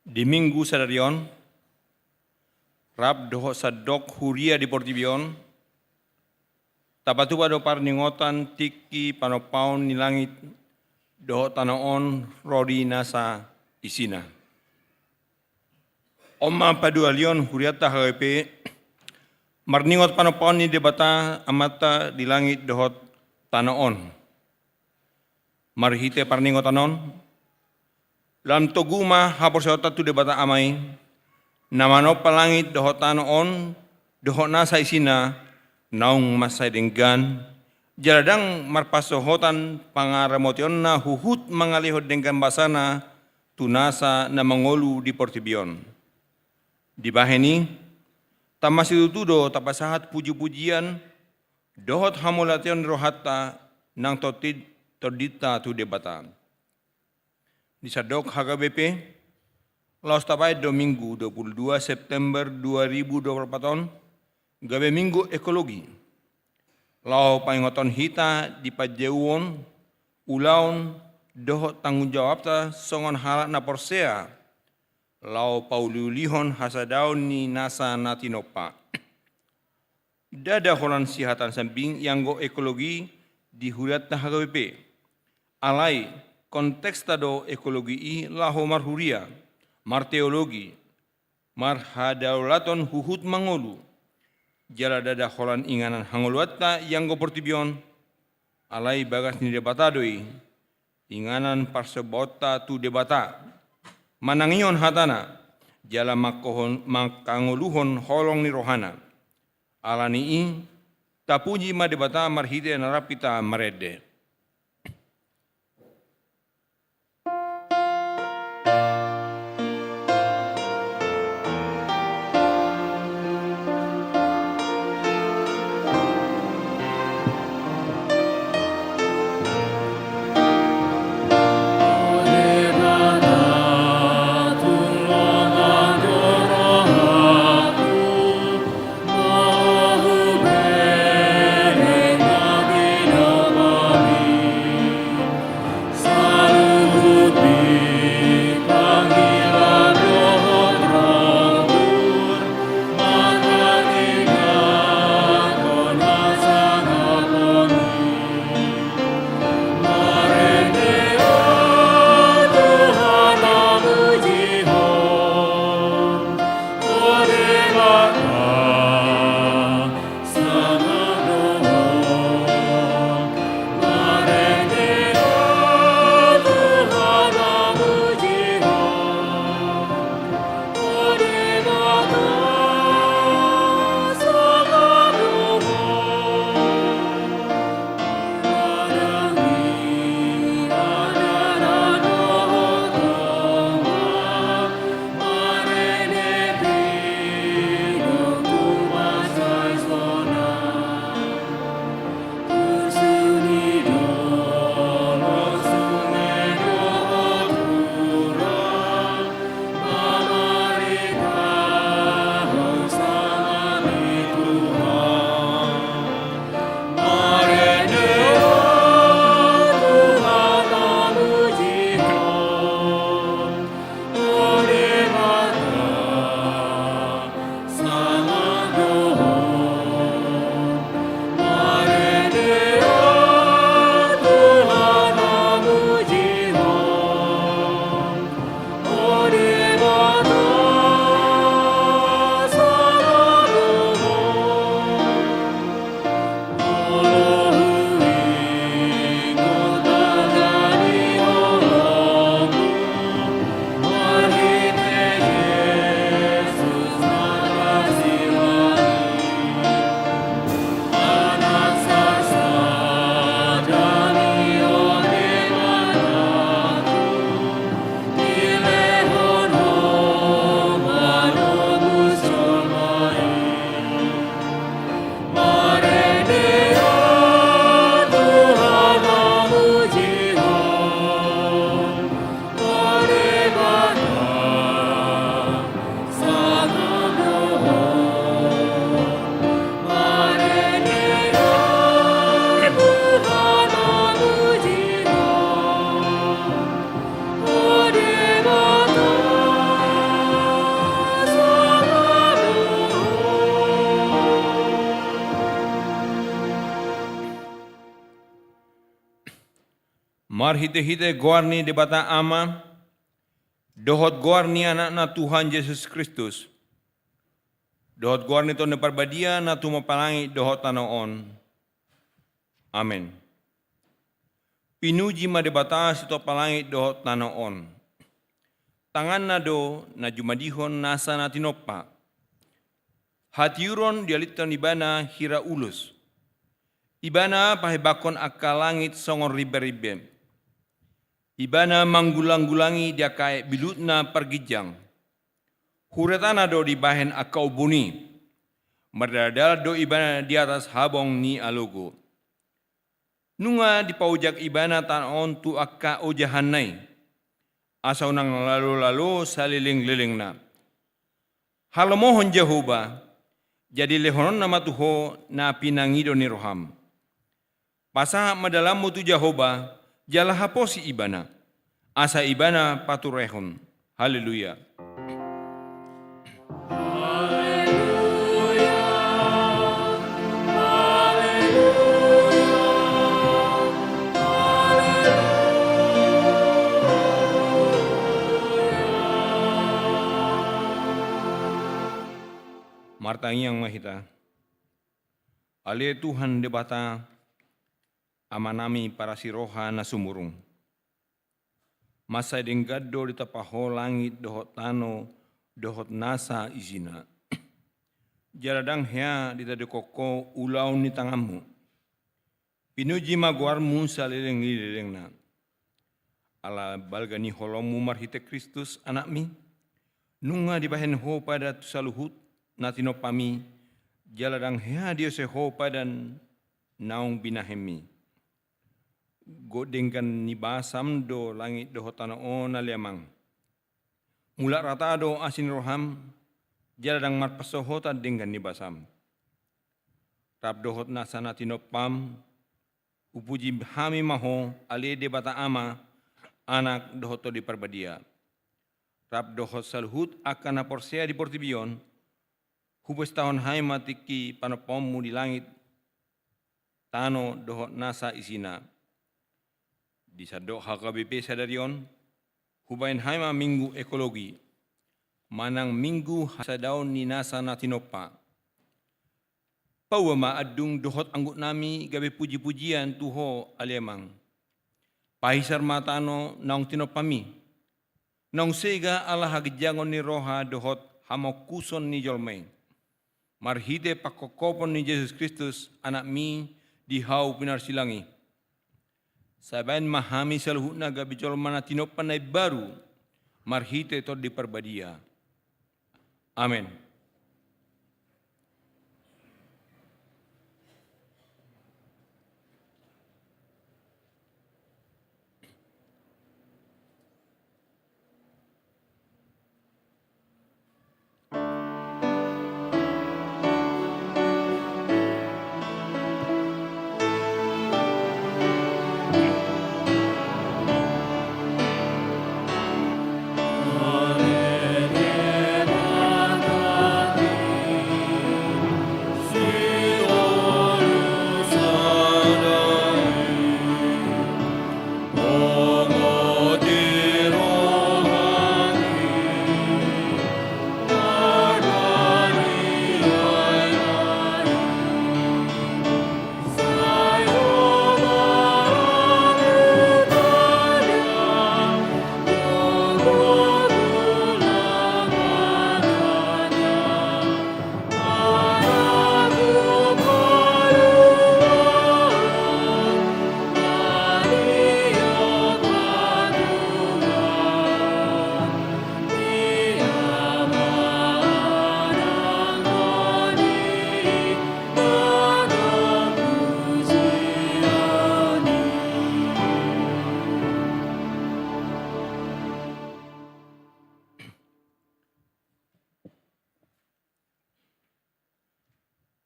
Di minggu sadarion, rab doho sadok huria di Portibion, tapatu pada parningotan tiki panopaun ni langit, doho tanaon rodi nasa isina. Oma padualion huriata HWP, marningot panopaun ni debata amata di langit doho tanaon. Marhite parningotanon, dalam toguma hapor seota tu debata amai, namano palangit doho tanoon, doho nasa isina, naung masay denggan, jaradang marpasohotan pangaramotion na huhut mangalihod denggan basana, tunasa na mangolu di Portibion. Di baheni, tamasitutudo tapasahat puji-pujian, dohot hamulation rohata nang todita tu debata. Di Sadok HKBP, laos tapai Domingo 22 September 2024, gabe Minggu Ekologi. Lau paingoton hita di Pajewon, ulaun doho tanggung jawab ta songon halak na porsea, lau paululihon hasadaun ni nasa natinopa. Dada holan sihatan samping yang go ekologi di huriat na HKBP. Alai konteks tado ekologi i laho marhuria, marteologi, marhadaulaton huhut mangolu, jala dada holan inganan hangoluatta yang go Portibion, alai bagas ni debatadoi, inganan parsebota tu debata, manangion hatana, jala makangoluhon holong ni rohana, alani i, tapuji ma debata marhide narapita marede. Mar hite-hite guarni debata ama, dohot guarni anak-anak Tuhan Yesus Kristus. Dohot guarni to neparbadia na tumapalangi dohot tanaon. Amen. Pinuji madebata sito palangi dohot tanaon. Tangan nado na jumadihon nasa na tinopa. Hatiuron dialiton ibana hira ulus. Ibana pahebakon akal langit songon ribe-ribe. Ibana manggulang-gulangi dia kae bilutna pergijang. Huretana do di bahen akau buni. Merdadal do ibana di atas habong ni alogo. Nunga di paujak ibana tanon tu akka ojahanai. Asau nang lalu-lalu saliling-liling na. Halomohon Jehovah. Jadi lehonon nama Tuho na pinangido ni roham. Pasah madalamu tu Jehovah. Jala haposi ibana. Asa ibana paturehon. Haleluya. Martangi yang mahita. Ale Tuhan debata amanami para siroha na sumurung. Masa denggado di tapaho langit dohot tano dohot nasa izina. Jaradang hea di tadekoko ulau ni tangamu. Pinuji maguarmu salileng-lileng na. Ala balgani holomu marhite Kristus anakmi. Nunga dibahen ho pada saluhut natino pami. Jaladang hea dia seho padan naung binahemi. Godengkan ni basam do langit do hotana on aliamang. Mulak rata do asin roham, jaladang marpasohota dengan ni basam. Rab dohot nasana tinopam, upuji hami maho ale debata ama, anak dohoto di perbadia. Rab dohot salhut akan aporsea di portibion, hubes tahun hai matiki panopomu di langit, tano dohot nasa isina. Di sadok HKBP sadarion, hubain haima minggu ekologi, manang minggu hasadaun ni nasa natinopa. Pawama adung dohot anggut nami gabe puji-pujian tuho alemang. Pahisar matano naung tinopami. Naung sega ala hagijangon ni roha dohot hamokuson ni jolmeng. Marhite pakokopon ni Yesus Kristus anak mi dihau pinar silangi. Sabain mahami saluhutna gabi jolmana tinopan na baru marhite to di perbadia. Amin.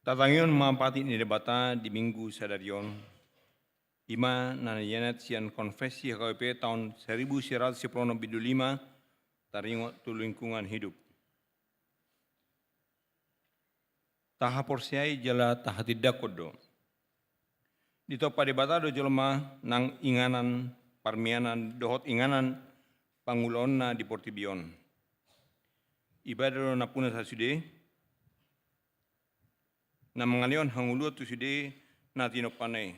Tatangion mampati ni debata di minggu sadarion. Ima nanayanat sian konfesi HKBP tahun 1995 taringot tu lingkungan hidup. Taha porsiai jala taha tidak kodo. Dito pada debata do jolma nang inganan parmianan dohot inganan pangulonna di Portibion. Ibadah na puna sa sude, na mangalion hanguluat tu sude na tinopanay.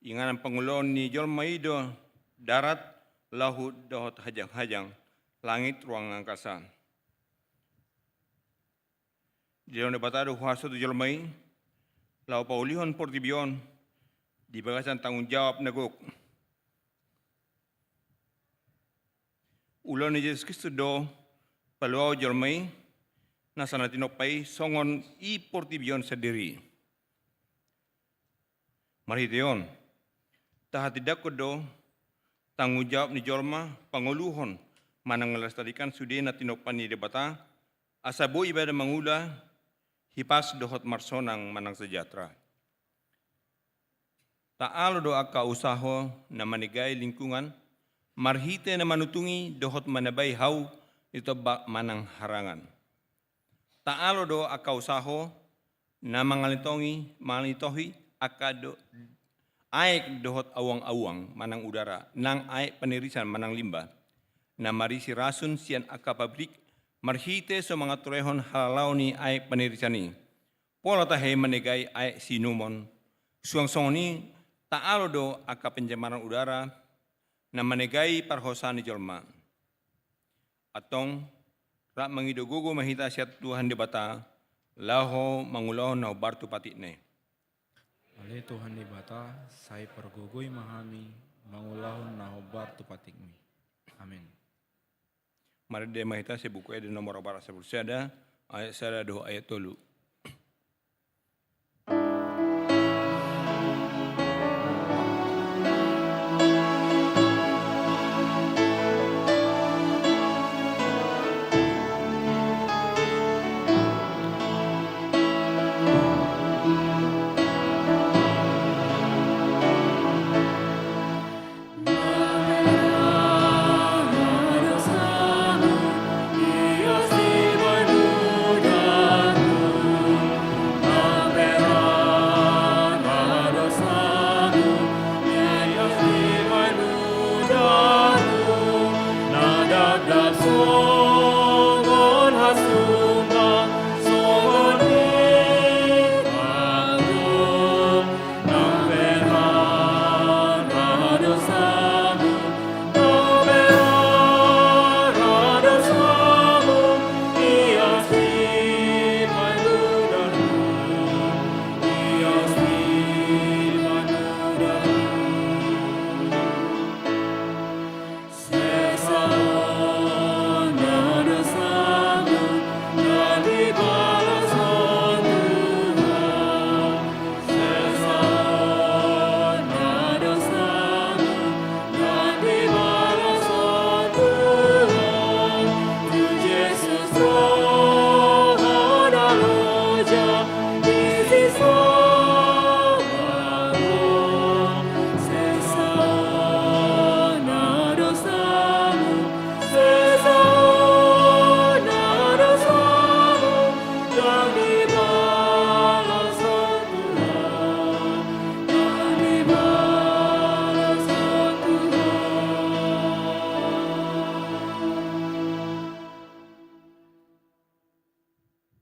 Inganan pangulon ni Jolmaido darat lahut dohot hajang-hajang langit ruang angkasa. Di dalam debatado huaso tu Jolmai, lau paulihon Portibion di bagasan tanggung jawab negok. Ulo ni Yesus Kristus do paluau Jolmai na sana tinopay songon i Portibion sendiri. Marhiteon, tahatidak ko do tanggung jawab ni Jolma panguluhon manang ngelestarikan sude na tinopan ni debata asabo ibadah mangula hipas dohot marsonang manang sejahtera. Taalo do aka usaho na manigay lingkungan marhite na manutungi dohot manabay hau ito ba manang harangan. Taalo do aka usaho na mangalitohi aka do aik dohot awang-awang manang udara, nang aik penirisan manang limbah, na marisi rasun sian aka pabrik, marhite so mga turehon halalau ni aik penirisan ni. Pola tahe menegay aik sinumon, suang-suang ni taalo do aka pencemaran udara, na menegay parhosa ni Jolma. Atong, rak mangidogogo mahita siat Tuhan debata, laho mangulau na bartu patik ne. Ale Tuhan di bata, saya pergugui mahami, mangulahon na hobar tupatikmi. Amin. Mari dia mahita se buku ada nomor barat sebelum ada ayat saya doa ayat tolu.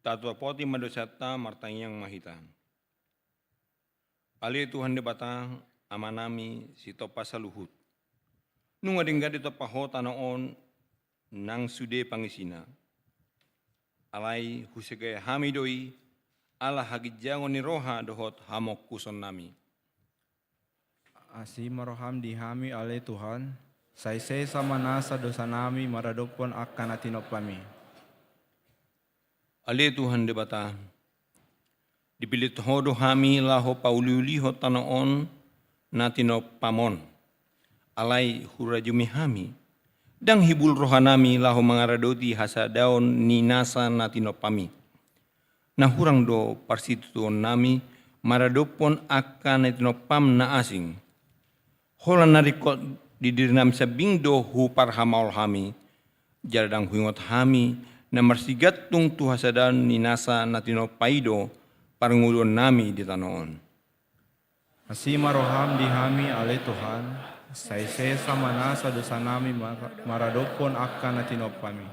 Tatua poti madosata martanyang mahita. Ali Tuhan di batang amanami si topa saluhut. Nunga dingga di topa ho tanaon nang sude pangisina. Alai husegaya hamidoi ala hagidjangon ni roha dohot hamok kuson nami. Asi maroham dihami ale Tuhan, say sama nasa dosa nami maradopon akan atinopami. Ale Tuhan di bata, dipilit hodo hami laho pauliuliho tanaon natino pamon, alai hurajumi hami, dang hibul rohanami laho mangaradoti hasadaon ni nasa natino pami. Nahurang do parsituon nami maradopon akan natino pam na asing. Holan narikot didirinam sabing do hu parhamaol hami, jaradang huingot hami, na marsigatung tuhasadan ni nasa natino paido parangulon nami di tanoon. Asi maroham dihami ale Tuhan, Saise samana sa dosa nami maradopon akan na tinopami.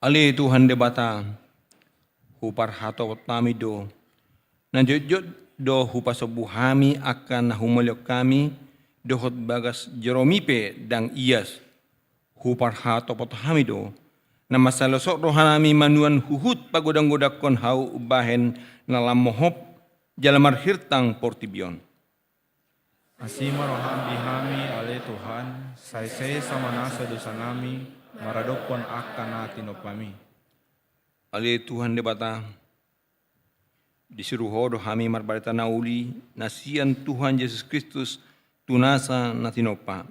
Ali Tuhan debata hupar hato nami do nanjot do hupasobuhami akan humoliok kami dohot bagas jeromipe dang ias hupar hato potahami do na masalosok rohanami manuan huhut pagodang-godakon hau ubahen na lamohop jalamar hirtang portibion. Asima roham bihami ale Tuhan, saise samana sa dosa nami maradopon akan na tinopami. Ali Tuhan debata disuruh hodo hami marbarita nauli nasian Tuhan Yesus Kristus tunasa na tinopa.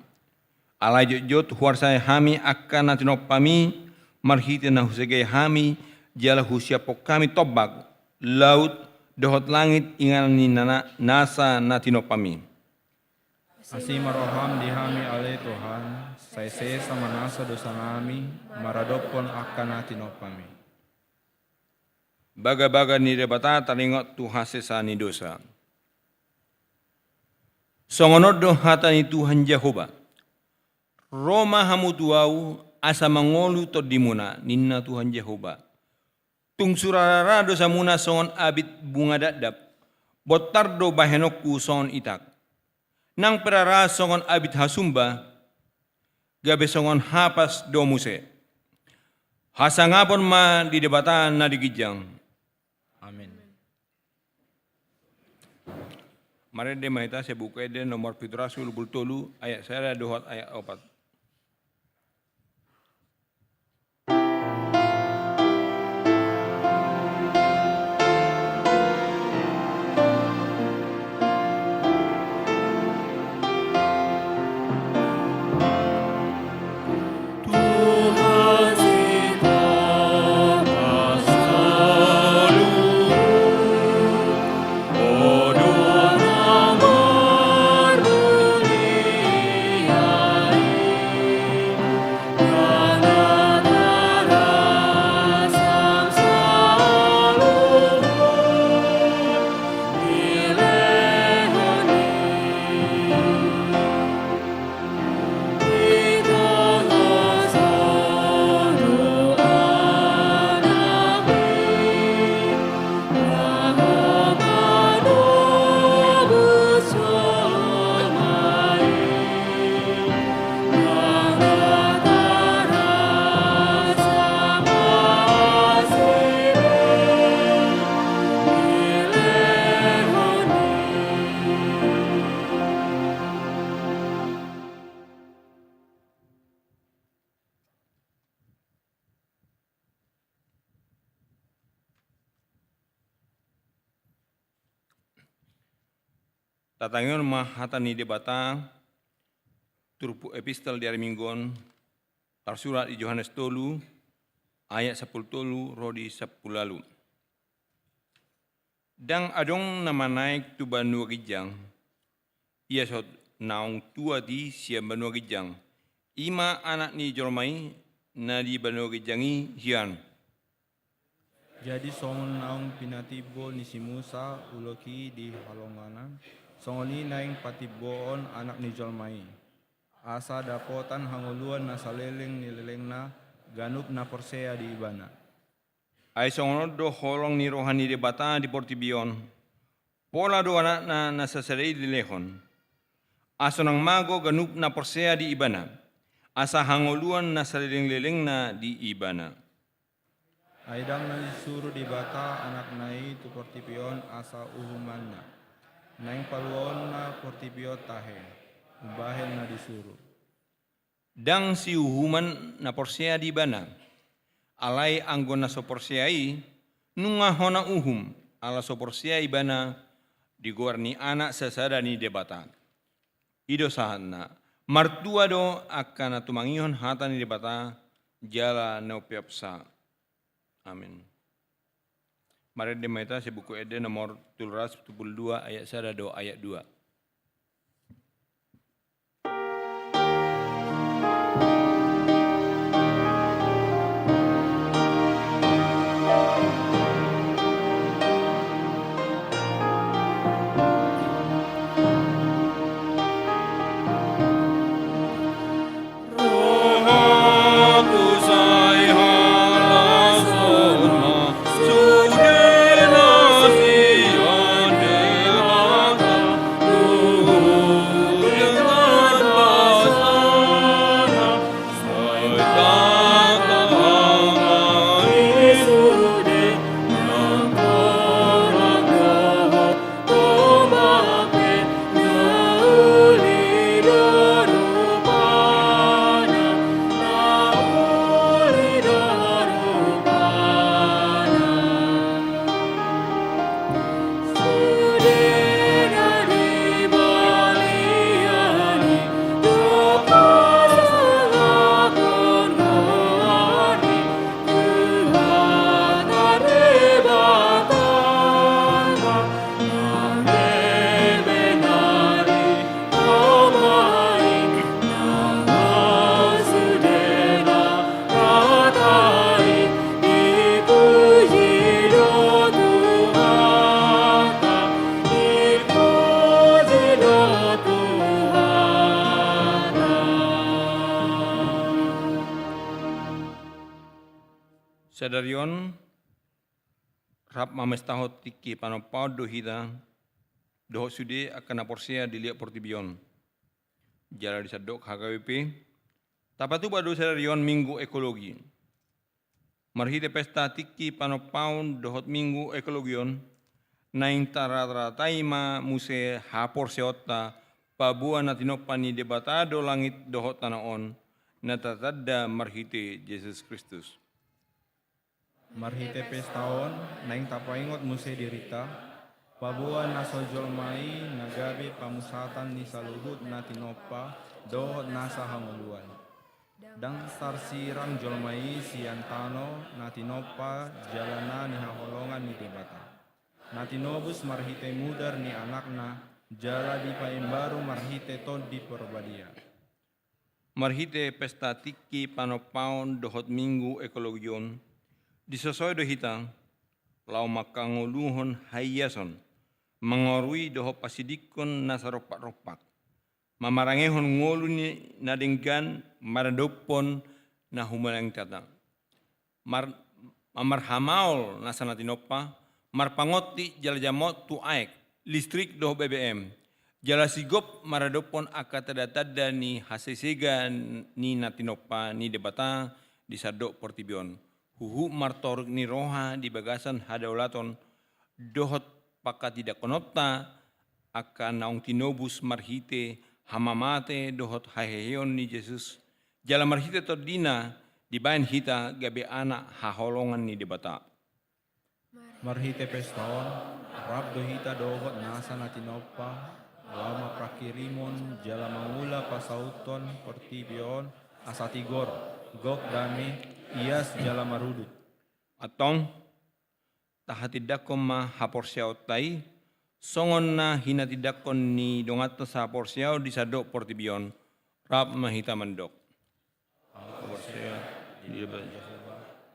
Alai jot huarsai hami akan na tinopami marhite na husegay hami jala husiapok kami tobak laut dohot langit ingan ni nasa na tinopami. Asima roham dihami ale Tuhan, saise samana sa dosa nami maradopon akan na tinopami. Baga-baga ni debata talingot Tuhan sesa ni dosa. Songonod do hata ni Tuhan Jehovah. Roma hamu tuau asa mangolu to dimuna ninna Tuhan Jehovah. Tung surarara dosa muna songon abit bunga dadap. Botar do bahenokku songon itak. Nang perara songon abit hasumba. Gabe songon hapas do muse. Hasangapon ma di debata na digijang. Amin. Mari de mahita saya buka de nomor Fitrasul Bultolu ayat saya dohot ayat 4. Tatangion mahata ni debata turpu epistel di Minggon tarsurat di Yohanes tolu ayat 10 tolu rodi 10 lalu. Dang adong nama naik tu banua gijang ia sot naung tua di sia banua gijang ima anak ni jormai na di banua gijangi hian. Jadi songon naung pinatibo ni si Musa uloki di halonganan, songoni naing patiboon anak ni Jolmai. Asa dapotan hanguluan na saleleng nileleng na ganup na persea di ibana. Ay songonod do holong ni rohani de bata di portibion. Pola do anak na nasasadai di lehon. Aso nang mago ganup na persea di ibana. Asa hanguluan na saleleng-leleng na di ibana. Aidang na disuruh di bata anak nai tu portipion asa uhumanna. Naing paluon na portipio tahe. Ubahen na disuruh. Dang si uhuman na porsea di bana. Alai anggon na so porseai nunga hona uhum ala so porsea ibana digorni anak sasada ni debata. Ido sahana martua do akan tumangihon hata ni debata jala neopiapsa. Amin. Mari demaita si buku ede nomor 72 ayat 1 do ayat 2. Sadarion rap mamestahot tiki panopau dohita dohot sude akan aporsia dilihat portibion. Jala disadok HKBP. Tapatu badu sadarion minggu ekologi. Marhite pesta tiki panopaun dohot minggu ekologion. Naing taima muse hapor seota pabua natinopani debatado langit dohot tanaon natatadda marhite Yesus Kristus. Marhite pestaon, naing tapaingot muse dirita, pabua nasojolmai nagabe pamusatan ni saluhut natinopa dohot nasa hanguluan. Dang sarsiran jolmai siantano natinopa jalana ni haholongan ni debata. Natinobus marhite mudar ni anakna jala di paimbaru marhite tod di perbadia. Marhite pesta tiki panopaun dohot minggu ekologion. Disesuai dohita, lau makanguluhon hayason, mengorui dohot pasidikon nasaropak-ropak. Mamarangehon ngolu ni nadenggan maradopon na humalang tata. Mamarhamaol nasanatinopa, marpangoti jala jamot tu aek, listrik doh BBM. Jala sigop maradopon akatadatada ni hasesega ni natinopa ni debata di sadok portibion. Huhu martor ni roha di bagasan hadaulaton dohot pakat tidak konopta akan naung tinobus marhite hamamate dohot haheheon ni Yesus. Jala marhite tordina di bayan hita gabe anak haholongan ni debata. Marhite pestaon, rab dohita dohot nasa natinopa, lama prakirimon jala mangula pasauton portibion asatigor, gok dame, ias jala marudut. Atong tahatidakon ma haporsiaw tay, songon na hinatidakon ni dongato sa haporsiaw di sadok portibion, rap mahita mandok.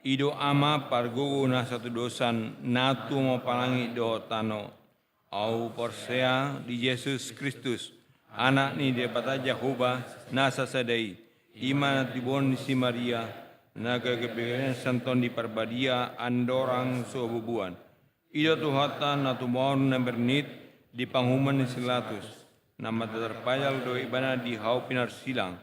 Ido ama pargugu na satu dosan natu mo palangi do tano, au porsea di Yesus Kristus, anak ni debata Jehovah nasa sadai, iman tibon si Maria, naga kebegaran santon di perbadia andorang sobubuan. Ido tuhatan na tumon na bernit di panghuman ni silatus. Nama terpayal do ibana di hau pinar silang.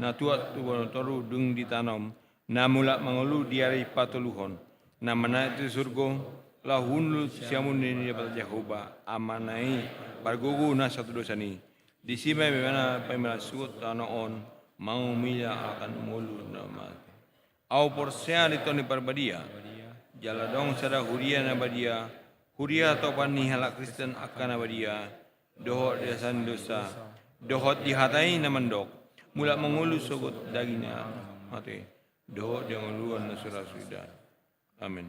Na tuat tuan toru dung ditanam. Na mulak mangulu diari patuluhon. Na mana itu surgo lahunlu siamun ni dapat Jehovah amanai pargugu na satu dosa ni. Di sini bagaimana pemelasut tanoon mau mila akan mulu nama. Au porsea di toni perbadia. Jala dong sada huria na badia. Huria atau pani halak Kristen akan badia. Dohot desan dosa. Dohot dihatai na mandok. Mulak mengulu sogot dagingnya mati. Dohot yang uluan na sudah. Amin.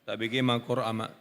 Tabigi makor ama.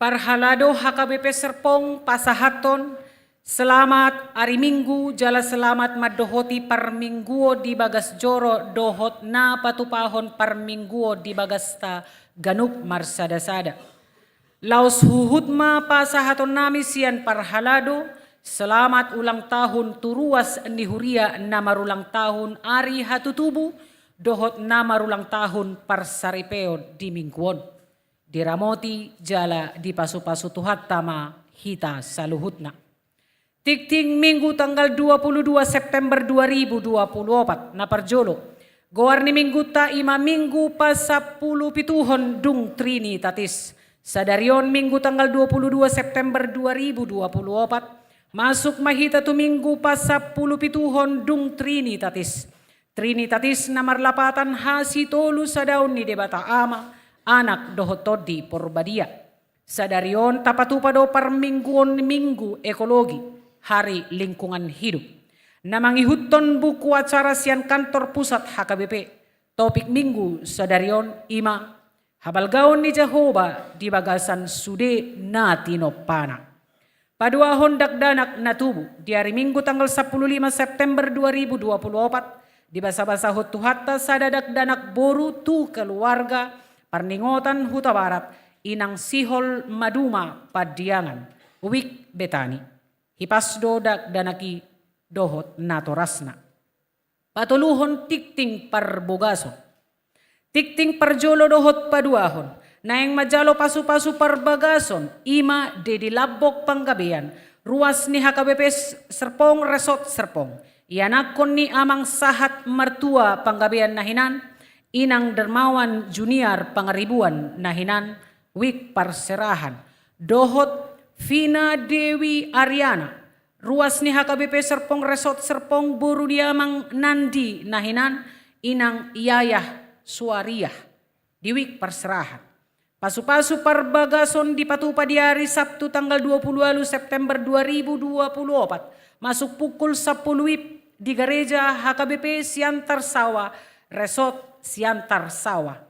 Parhalado HKBP Serpong pasahaton selamat hari Minggu jala selamat madohoti parmingguo di bagas joro dohot na patupahon parmingguo di bagas ta ganup marsadasada. Laos huhutma pasahaton nami sian parhalado selamat ulang tahun turuas ni huria na marulang tahun ari hatutubu dohot na marulang tahun parsaripeo di mingguon. Diramoti jala di pasu-pasu tuhat tama hita saluhutna. Tikting Minggu tanggal 22 September 2024 na parjolo. Goar ni Minggu ta ima Minggu pa 10 pituhon dung Trinitatis. Sadarion Minggu tanggal 22 September 2024 masuk mahita tu Minggu pa 10 pituhon dung Trinitatis. Trinitatis na marlapatan hasitolu sa daun ni debata ama anak dohotodi porbadia. Sadarion tapatupado parmingguon minggu ekologi hari lingkungan hidup. Na mangihuton buku acara sian kantor pusat HKBP. Topik minggu sadarion ima habalgaon ni Jehovah di bagasan sude na tinopana. Paduahon dakdanak na tubu di hari Minggu tanggal 15 September 2024 di basa-basa hutuhatta sadadak danak boru tu keluarga Parningotan Huta Barat, Inang Sihol Maduma Padiangan, Wik Betani, Hipasdo dak danaki dohot natorasna. Patuluhon tikting parbogason, tikting parjolo dohot paduahon, naeng majalo pasu-pasu parbagason, ima dedilabok panggabean, ruas ni HKBP Serpong Resort Serpong, ianakon ni amang sahat mertua panggabean nahinan, Inang Dermawan Junior Pangaribuan Nahinan Wik Parserahan dohot Vina Dewi Ariana ruas ni HKBP Serpong Resort Serpong Buru Diamang Nandi Nahinan Inang Iyayah Suariah di Wik Parserahan. Pasu-pasu parbagason di Patupa di hari Sabtu tanggal 20 September 2024 masuk pukul 10 WIB di gereja HKBP Siantar Sawa Resort Siantar Sawa.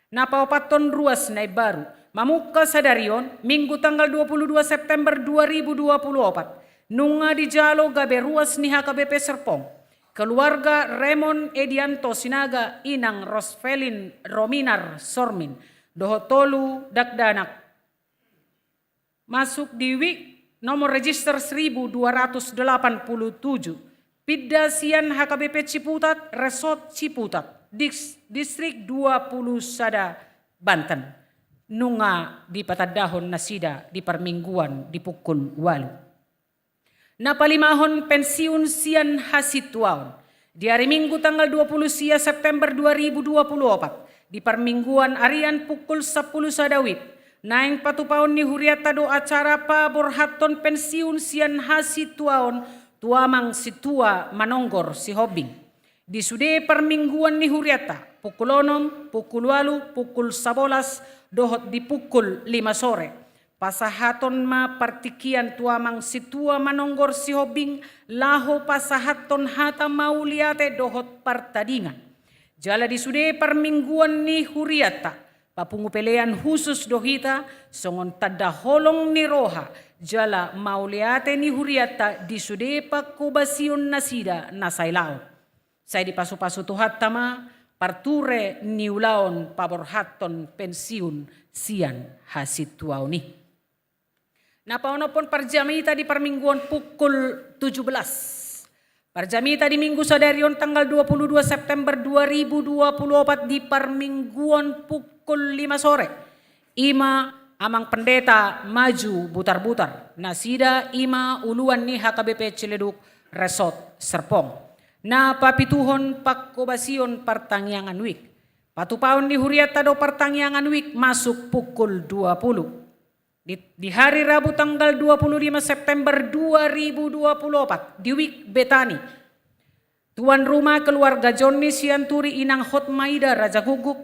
Napapaton ruas na baru. Mamuka sadarion Minggu tanggal 22 September 2024. Nunga di jalo gabe ruas ni HKBP Serpong. Keluarga Raymond Edianto Sinaga Inang Rosfelin Rominar Sormin. Dohotolu dakdanak. Masuk di WIK nomor register 1287. Pidda Sian HKBP Ciputat Resort Ciputat. Distrik 20 Sada Banten. Nunga di patadahon na sida di parmingguan di pukul 8. Napalimahon pensiun sian hasitwaon. Di hari Minggu tanggal 20 September 2024 di parmingguan arian pukul 10 sadawit. Naing patupaon ni huriata do acara paborhaton pensiun sian hasitwaon tuamang situa manonggor si hobing. Di sude permingguan ni huriata, pukul 6, pukul 8, pukul 11, dohot di pukul 5 sore. Pasahaton ma partikian tuamang situa manonggor si hobing, laho pasahaton hata mauliate dohot partadingan. Jala di sude permingguan ni huriata, papungupelean khusus dohita, songon tadaholong ni roha, jala mauliate ni huriata di sude pakubasion nasida nasailao. Saya di pasu-pasu tuhat tama parture niulaon paborhaton pensiun sian hasitwao ni. Napaonopon parjamita di permingguan pukul 17. Parjamita di Minggu sadarion tanggal 22 September 2024 di permingguan pukul 5 sore. Ima amang pendeta maju butar-butar. Nasida ima uluan ni HKBP Ciledug Resort Serpong. Na papituhon pakobasion pertangyangan wik. Patupaon di huriata do pertangyangan wik masuk pukul 20. Di hari Rabu tanggal 25 September 2024 di Wik Betani. Tuan rumah keluarga Johnny Sianturi Inang Hotmaida Raja Guguk,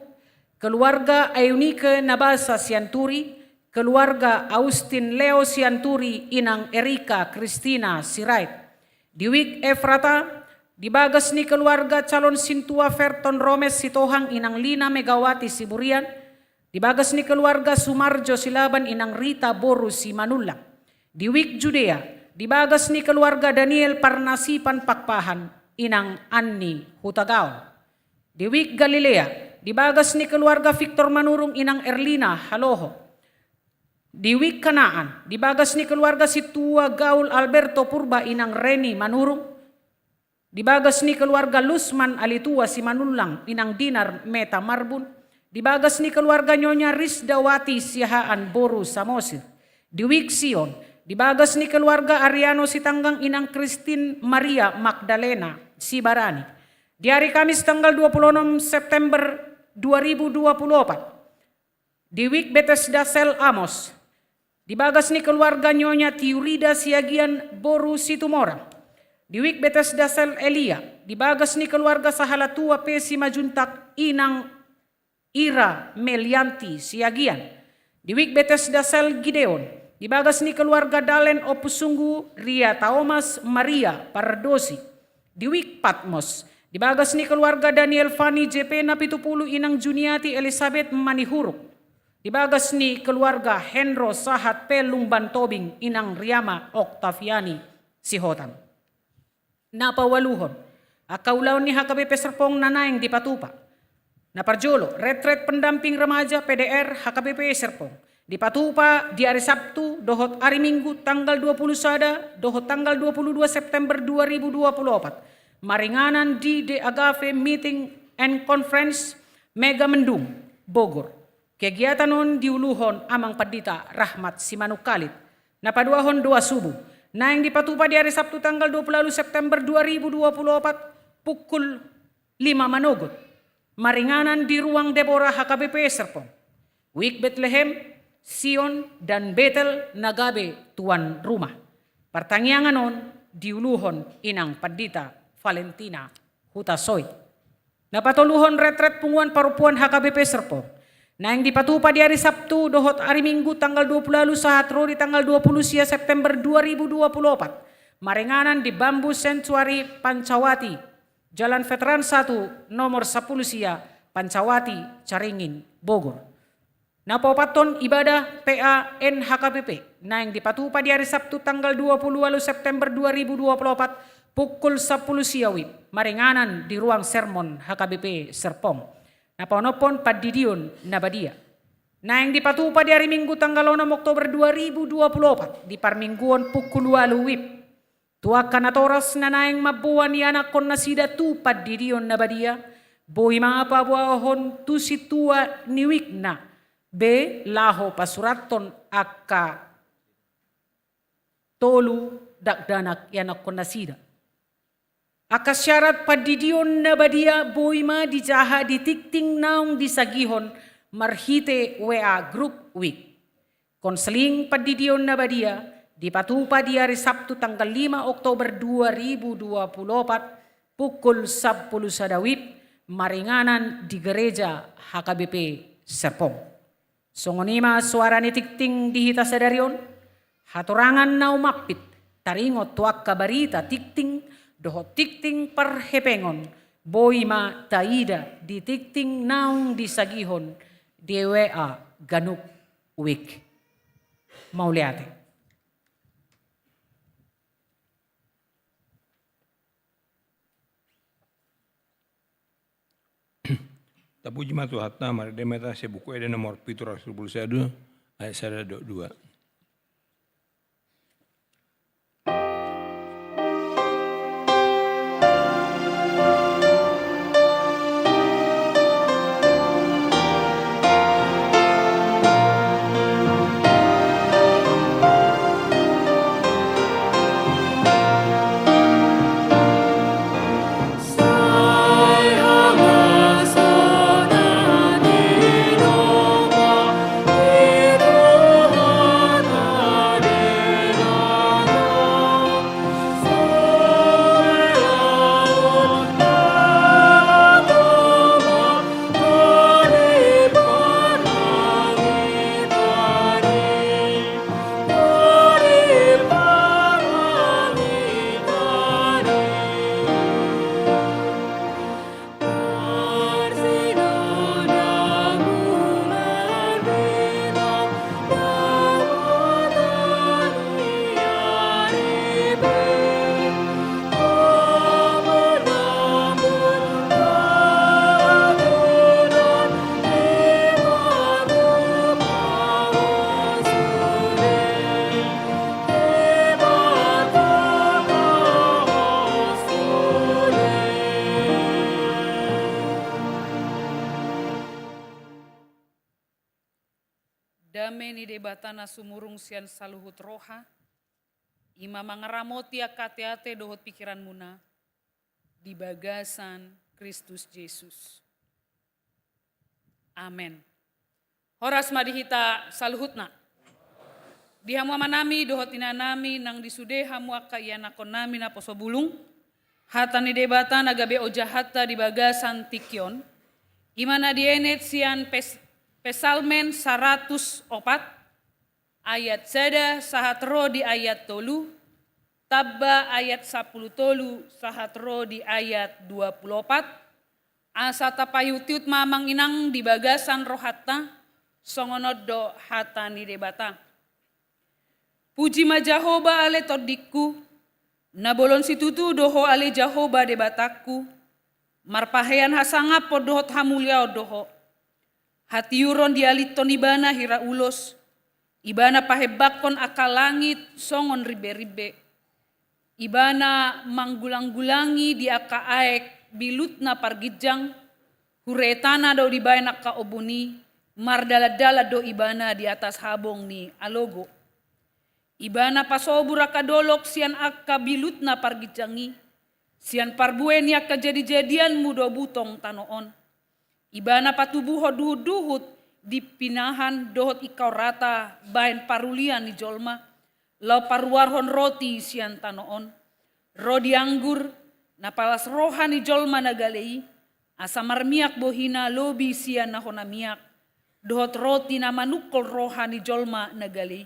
keluarga Eunike Nabasa Sianturi, keluarga Austin Leo Sianturi Inang Erika Kristina Sirait. Di Wik Efrata dibagas ni keluarga calon Sintua Ferton Romes Sitohang Inang Lina Megawati Siburian, Dibagas ni keluarga Sumarjo Silaban inang Rita Boru Simanulang. Di Wik Judea, dibagas ni keluarga Daniel Parnasipan Pakpahan inang Anni Hutagaon. Di Wik Galilea, dibagas ni keluarga Victor Manurung inang Erlina Haloho. Di Wik Kanaan, dibagas ni keluarga Situa Gaul Alberto Purba inang Reni Manurung. Dibagas ni keluarga Lusman Alitua Simanulang inang Dinar Meta Marbun. Dibagas ni keluarga Nyonya Risdawati Siahaan Boru Samosir. Di Wik Sion, dibagas ni keluarga Ariano Sitanggang inang Christine Maria Magdalena Sibarani. Di hari Kamis tanggal 26 September 2024, di Wik Bethesda Sel Amos, dibagas ni keluarga Nyonya Tiurida Siagian Boru Situmorang. Di Wik Bethesda Sel Elia, dibagas ni keluarga Sahalatua Pesi Majuntak inang Ira Melianti Siagian. Di Wik Bethesda Sel Gideon, dibagas ni keluarga Dalen Opusunggu Ria Taumas Maria Pardosi. Di Wik Patmos, dibagas ni keluarga Daniel Fani JP Napitupulu inang Juniati Elizabeth Manihuruk. Dibagas ni keluarga Henro Sahat Pelung Bantobing inang Riama Oktaviani Sihotan. Napawaluhon, akaulaw ni HKBP Serpong Nanayang di Patupa. Naparjolo, retret pendamping remaja PDR HKBP Serpong. Di Patupa di hari Sabtu, dohot hari Minggu tanggal 20 Sada, dohot tanggal 22 September 2024. Maringanan di De Agave Meeting and Conference Mega Mendung, Bogor. Kegiatan non diuluhon amang Padita Rahmat Simanukalit. Napaduahon 2 subuh. Nah yang di Patupa di hari Sabtu tanggal 20 September 2024 pukul 5 manogot. Maringanan di ruang Deborah HKBP Serpong. Wik Bethlehem, Sion, dan Betel Nagabe tuan rumah. Pertanggiangan non diuluhon inang Padita Valentina Hutasoy. Napatuluhon retret punguan parupuan HKBP Serpong. Nah yang dipatupa di hari Sabtu dohot hari Minggu tanggal 20 sahatro di tanggal 20 September 2024. Maringanan di Bambu Sanctuary Pancawati, Jalan Veteran 1 nomor 10 Sia, Pancawati, Caringin, Bogor. Napopaton ibadah PA NHKBP. Nah yang dipatupa di hari Sabtu tanggal 20 September 2024 pukul 10 siawit. Maringanan di ruang sermon HKBP Serpong. Naponopon Padidion Nabadia. Nah yang dipatupa di hari Minggu tanggal 6 Oktober 2024 di Parmingguan pukul 8 WIB. Tua kanatoras na naeng mabuan ni anak kon nasida tu Padidion Nabadia. Boy mga pabuahon tu si tua niwik na. B. Laho pasuraton akka tolu dakdanak yanak kon nasida. Aka syarat Padidion Nabadia boy ma dijaha ditikting naong disagihon marhite WA Group Week. Konseling Padidion Nabadia dipatupa di hari Sabtu tanggal 5 Oktober 2024 pukul 10 sadawit maringanan di gereja HKBP Serpong. Songonima suara ni tikting dihita sadarion hatorangan na umapit taringot tuak kabarita tikting doho tikting perhepengon boima taida di tikting naung disagihon di WA Ganuk Week. Mauliate. Tapu jima tu hatna mari demeta se buku ede nomor 732 ayat 2. Sana di rumah itu Dame ni debatana sumurung sian saluhut roha. Ima mangaramoti akate-ate dohot pikiran muna. Di bagasan Kristus Yesus. Amen. Horas madihita saluhutna. Dihamu manami dohot inanami nang disude hamu akayanakon nami na posobulung. Hata ni debata nagabe ojahata di bagasan tikyon. Imana dienet sian pesalmen 104 ayat sada sahatro di ayat tolu. Tabba ayat 10 tolu sahatro di ayat 24. Asa tapayutiut mamang inang di bagasan rohatta. Songonodo hata ni debata. Puji ma Jahoba ale todikku, nabolon situtu doho ale Jahoba debatakku, marpahean hasanga podohot hamulia doho, hatiuron dialiton ibana hira ulos, ibana pahebakon akal langit songon ribe-ribe, ibana manggulang-gulangi di aka aek bilutna pargijang, huretana do di bayan aka obuni, mardala-dala do ibana di atas habong ni alogo. Ibana pasobur aka dolok sian aka bilutna pargijangi, sian parbuen aka jadi-jadian mudo butong tanoon. Ibana patubuho duhut-duhut dipinahan dohot ikau rata bahan parulian ni jolma, lau paruarhon roti sian tanoon. Rodi anggur napalas rohan ni jolma nagalei, asa marmiak bohina lobi sian nahona miak, dohot roti na manukol rohan ni jolma nagalei.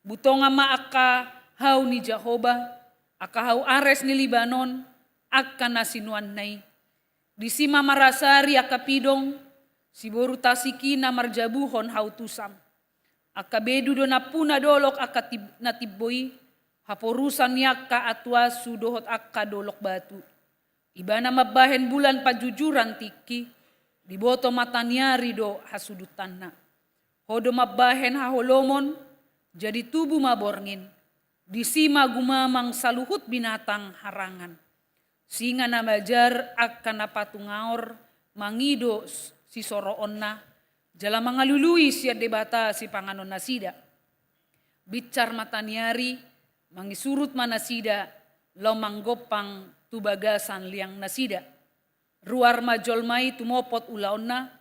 Butonga ma aka hau ni Jahoba, aka hau ares ni Libanon, aka nasinuan nai. Disima marasari aka pidong, siboru tasiki na marjabuhon hau tusam. Aka bedu do na puna dolok aka natiboi, haporusan ni aka atwa sudohot aka dolok batu. Ibana mabahen bulan pajujuran tiki, diboto mataniari do hasudutanna. Hodo mabahen haholomon, jadi tubuh maborngin, disima gumamang saluhut binatang harangan. Singa na majar akan napatungaor, mangido si soroonna, jala mangalului siya debata si panganon nasida. Bicar mataniari, mangisurut manasida, lau manggopang tubagasan liang nasida. Ruar majolmai tumopot ulaonna,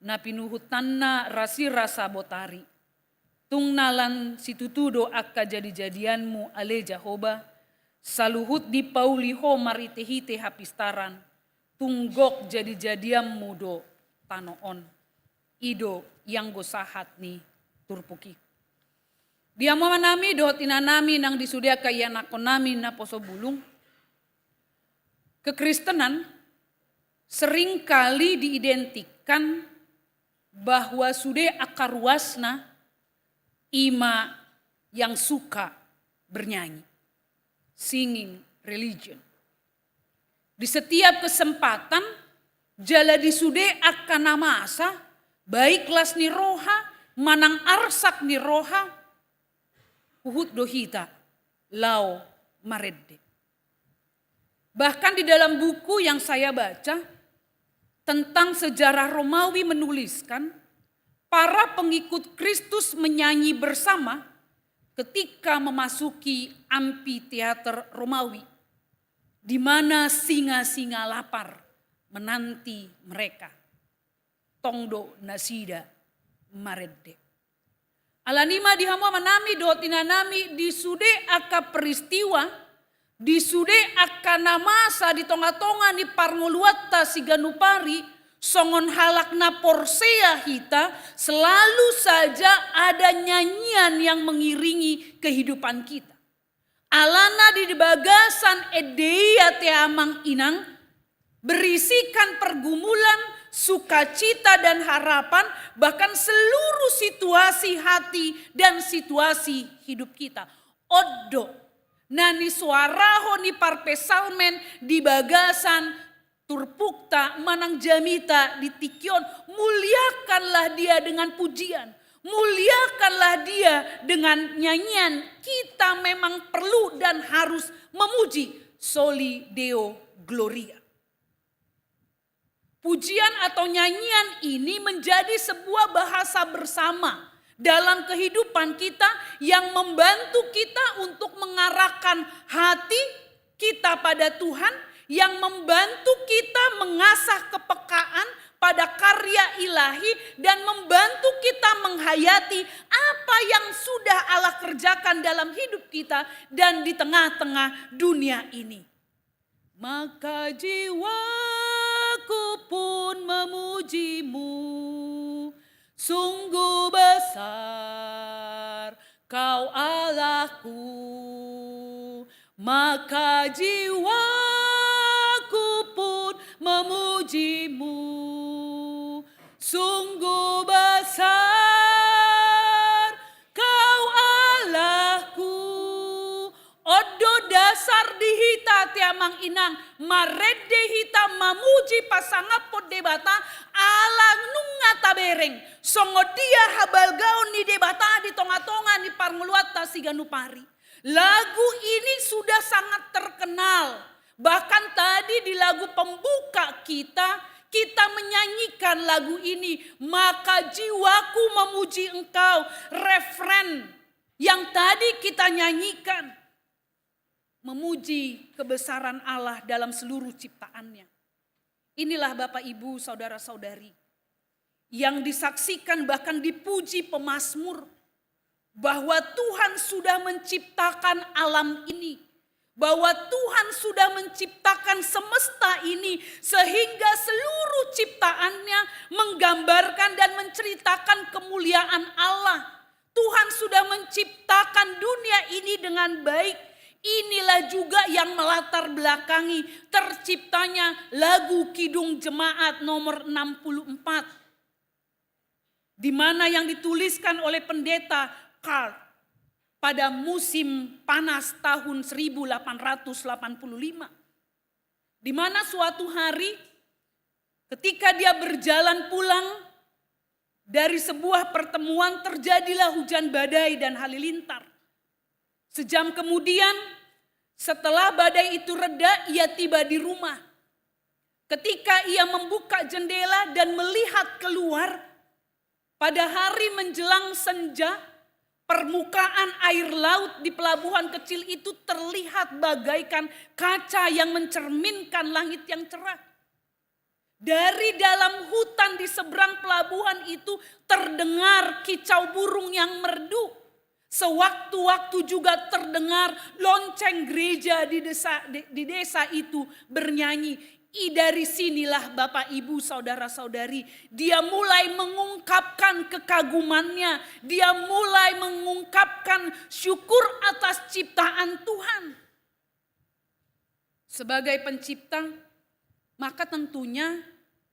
na pinuhutanna rasi rasa botari. Tung nalan situtudo akka jadi-jadianmu ale Jahoba, saluhut di pauliho maritehite hapistaran, tunggok jadi-jadianmu do tanoon, ido yang gosahat ni turpuki. Diamo manami dohot inanami nang disudia kayanakon nami na posobulung. Kekristenan seringkali diidentikan bahwa sude akar ruasna ima yang suka bernyanyi, singing religion. Di setiap kesempatan, jala disude akan namasa, baik las ni roha, manang arsak ni roha, uhut dohita, lau maredde. Bahkan di dalam buku yang saya baca, tentang sejarah Romawi menuliskan, para pengikut Kristus menyanyi bersama ketika memasuki amphitheater Romawi, di mana singa-singa lapar menanti mereka. Tongdo nasida maredde. Alanima dihamu manami dotina nami disude aka peristiwa, disude aka namasa di tonga-tonga ni parngoluatta siganupari, songon halakna porsea hita, selalu saja ada nyanyian yang mengiringi kehidupan kita. Alana di bagasan edeia te amang inang, berisikan pergumulan, sukacita dan harapan, bahkan seluruh situasi hati dan situasi hidup kita. Odo, nani suaraho ni parpesalmen di bagasan turpukta manang jamita di tikyon, muliakanlah dia dengan pujian, muliakanlah dia dengan nyanyian. Kita memang perlu dan harus memuji soli deo gloria. Pujian atau nyanyian ini menjadi sebuah bahasa bersama dalam kehidupan kita yang membantu kita untuk mengarahkan hati kita pada Tuhan, yang membantu kita mengasah kepekaan pada karya ilahi dan membantu kita menghayati apa yang sudah Allah kerjakan dalam hidup kita dan di tengah-tengah dunia ini. Maka jiwaku pun memuji-Mu, sungguh besar Kau Allahku. Maka jiwaku pun memuji-Mu, sungguh besar Kau Allahku. Odo dasar dihita tiamang inang marede hita mamuji pasangapot debata alang nunga tabereng songo dia habal gaun ni debata di tonga-tonga ni parmuluata siganupari. Lagu ini sudah sangat terkenal. Bahkan tadi di lagu pembuka kita menyanyikan lagu ini. Maka jiwaku memuji Engkau. Refren yang tadi kita nyanyikan. Memuji kebesaran Allah dalam seluruh ciptaannya. Inilah Bapak Ibu saudara-saudari. Yang disaksikan bahkan dipuji pemazmur. Bahwa Tuhan sudah menciptakan alam ini. Bahwa Tuhan sudah menciptakan semesta ini sehingga seluruh ciptaannya menggambarkan dan menceritakan kemuliaan Allah. Tuhan sudah menciptakan dunia ini dengan baik. Inilah juga yang melatar belakangi terciptanya lagu Kidung Jemaat nomor 64. Di mana yang dituliskan oleh pendeta Karl pada musim panas tahun 1885. Di mana suatu hari ketika dia berjalan pulang dari sebuah pertemuan terjadilah hujan badai dan halilintar. Sejam kemudian setelah badai itu reda ia tiba di rumah. Ketika ia membuka jendela dan melihat keluar pada hari menjelang senja, permukaan air laut di pelabuhan kecil itu terlihat bagaikan kaca yang mencerminkan langit yang cerah. Dari dalam hutan di seberang pelabuhan itu terdengar kicau burung yang merdu. Sewaktu-waktu juga terdengar lonceng gereja di desa itu bernyanyi. Dari sinilah Bapak Ibu saudara-saudari, dia mulai mengungkapkan kekagumannya, dia mulai mengungkapkan syukur atas ciptaan Tuhan. Sebagai pencipta, maka tentunya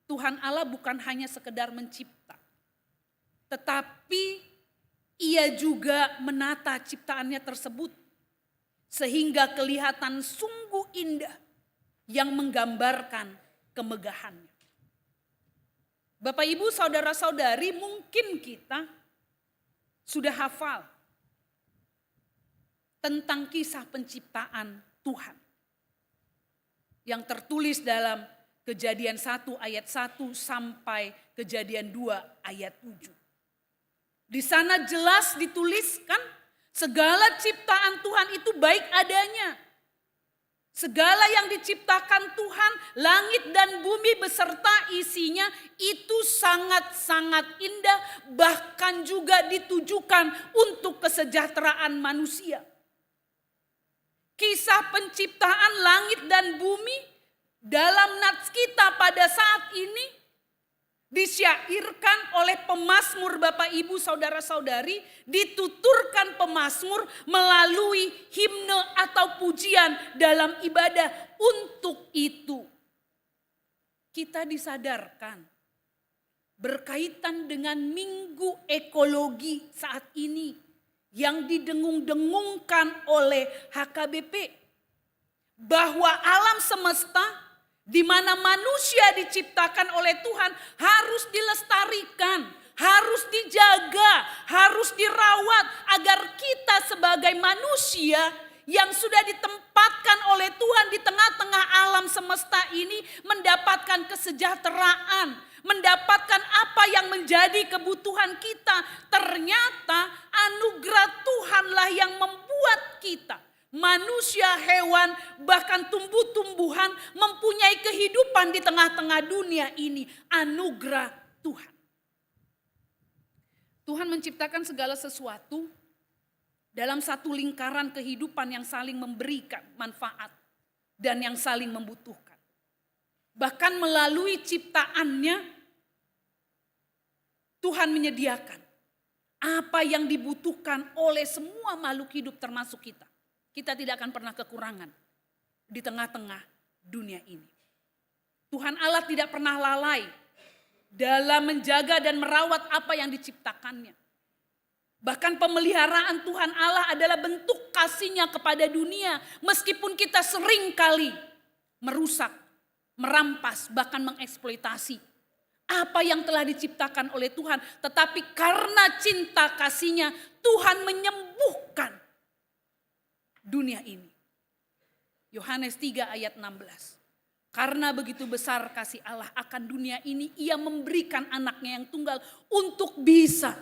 Tuhan Allah bukan hanya sekedar mencipta, tetapi Ia juga menata ciptaannya tersebut sehingga kelihatan sungguh indah yang menggambarkan kemegahannya. Bapak Ibu saudara-saudari, mungkin kita sudah hafal tentang kisah penciptaan Tuhan yang tertulis dalam Kejadian 1 ayat 1 sampai Kejadian 2 ayat 7. Di sana jelas dituliskan segala ciptaan Tuhan itu baik adanya. Segala yang diciptakan Tuhan, langit dan bumi beserta isinya itu sangat-sangat indah, bahkan juga ditujukan untuk kesejahteraan manusia. Kisah penciptaan langit dan bumi dalam nats kita pada saat ini disyairkan oleh pemazmur Bapak Ibu saudara-saudari, dituturkan pemazmur melalui himne atau pujian dalam ibadah. Untuk itu kita disadarkan berkaitan dengan minggu ekologi saat ini yang didengung-dengungkan oleh HKBP, bahwa alam semesta di mana manusia diciptakan oleh Tuhan harus dilestarikan, harus dijaga, harus dirawat agar kita sebagai manusia yang sudah ditempatkan oleh Tuhan di tengah-tengah alam semesta ini mendapatkan kesejahteraan, mendapatkan apa yang menjadi kebutuhan kita? Ternyata anugerah Tuhanlah yang membuat kita, manusia, hewan, bahkan tumbuh-tumbuhan mempunyai kehidupan di tengah-tengah dunia ini. Anugerah Tuhan. Tuhan menciptakan segala sesuatu dalam satu lingkaran kehidupan yang saling memberikan manfaat dan yang saling membutuhkan. Bahkan melalui ciptaannya, Tuhan menyediakan apa yang dibutuhkan oleh semua makhluk hidup termasuk kita. Kita tidak akan pernah kekurangan di tengah-tengah dunia ini. Tuhan Allah tidak pernah lalai dalam menjaga dan merawat apa yang diciptakannya. Bahkan pemeliharaan Tuhan Allah adalah bentuk kasih-Nya kepada dunia. Meskipun kita sering kali merusak, merampas, bahkan mengeksploitasi apa yang telah diciptakan oleh Tuhan. Tetapi karena cinta kasih-Nya, Tuhan menyembuhkan dunia ini. Yohanes 3 ayat 16. Karena begitu besar kasih Allah akan dunia ini, Ia memberikan anaknya yang tunggal untuk bisa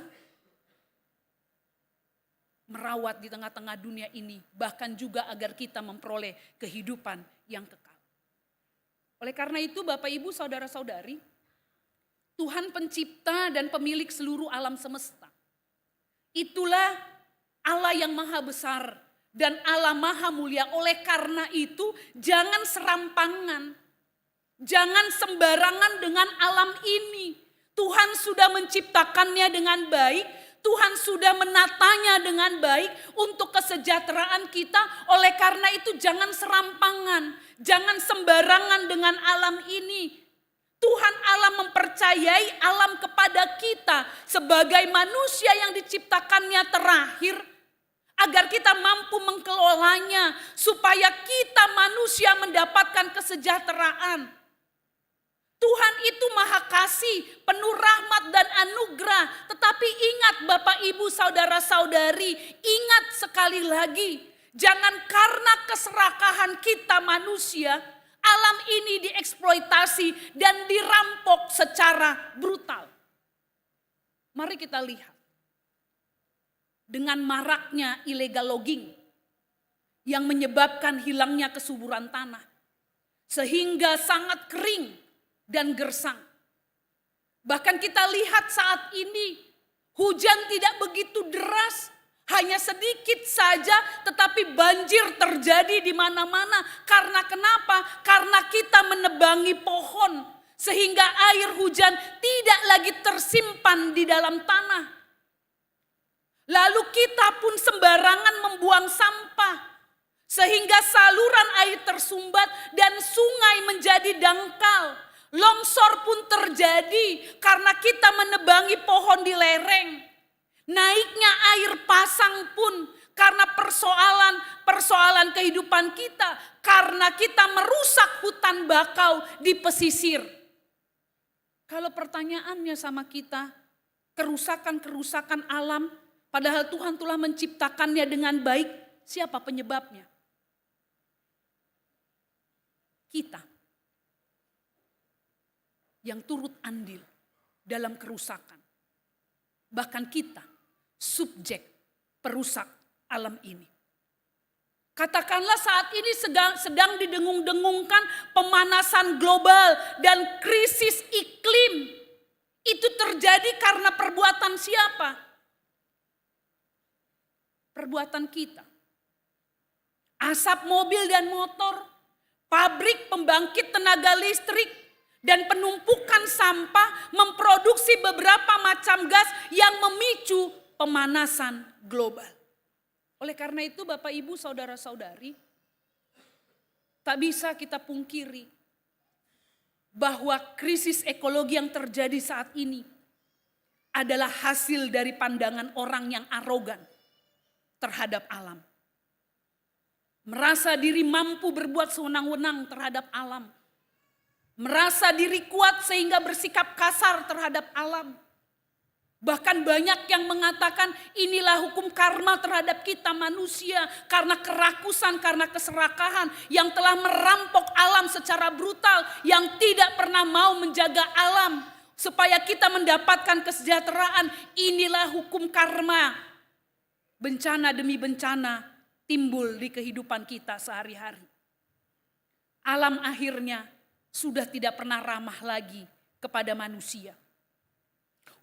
merawat di tengah-tengah dunia ini. Bahkan juga agar kita memperoleh kehidupan yang kekal. Oleh karena itu Bapak Ibu Saudara-saudari, Tuhan pencipta dan pemilik seluruh alam semesta. Itulah Allah yang maha besar dan Allah maha mulia. Oleh karena itu jangan serampangan, jangan sembarangan dengan alam ini. Tuhan sudah menciptakannya dengan baik. Tuhan sudah menatanya dengan baik untuk kesejahteraan kita. Oleh karena itu jangan serampangan, jangan sembarangan dengan alam ini. Tuhan Allah mempercayai alam kepada kita sebagai manusia yang diciptakannya terakhir. Agar kita mampu mengelolanya supaya kita manusia mendapatkan kesejahteraan. Tuhan itu maha kasih, penuh rahmat dan anugerah. Tetapi ingat Bapak Ibu Saudara-saudari, ingat sekali lagi. Jangan karena keserakahan kita manusia, alam ini dieksploitasi dan dirampok secara brutal. Mari kita lihat. Dengan maraknya illegal logging yang menyebabkan hilangnya kesuburan tanah. Sehingga sangat kering dan gersang. Bahkan kita lihat saat ini hujan tidak begitu deras, hanya sedikit saja tetapi banjir terjadi di mana-mana. Karena kenapa? Karena kita menebangi pohon sehingga air hujan tidak lagi tersimpan di dalam tanah. Lalu kita pun sembarangan membuang sampah sehingga saluran air tersumbat dan sungai menjadi dangkal. Longsor pun terjadi karena kita menebangi pohon di lereng. Naiknya air pasang pun karena persoalan kehidupan kita. Karena kita merusak hutan bakau di pesisir. Kalau pertanyaannya sama kita, kerusakan-kerusakan alam, padahal Tuhan telah menciptakannya dengan baik, siapa penyebabnya? Kita. Yang turut andil dalam kerusakan. Bahkan kita subjek perusak alam ini. Katakanlah saat ini sedang didengung-dengungkan pemanasan global dan krisis iklim. Itu terjadi karena perbuatan siapa? Perbuatan kita. Asap mobil dan motor, pabrik pembangkit tenaga listrik, dan penumpukan sampah memproduksi beberapa macam gas yang memicu pemanasan global. Oleh karena itu Bapak Ibu Saudara-saudari, tak bisa kita pungkiri bahwa krisis ekologi yang terjadi saat ini adalah hasil dari pandangan orang yang arogan terhadap alam. Merasa diri mampu berbuat sewenang-wenang terhadap alam. Merasa diri kuat sehingga bersikap kasar terhadap alam. Bahkan banyak yang mengatakan inilah hukum karma terhadap kita manusia. Karena kerakusan, karena keserakahan yang telah merampok alam secara brutal. Yang tidak pernah mau menjaga alam. supaya kita mendapatkan kesejahteraan. Inilah hukum karma. Bencana demi bencana timbul di kehidupan kita sehari-hari. Alam akhirnya sudah tidak pernah ramah lagi kepada manusia.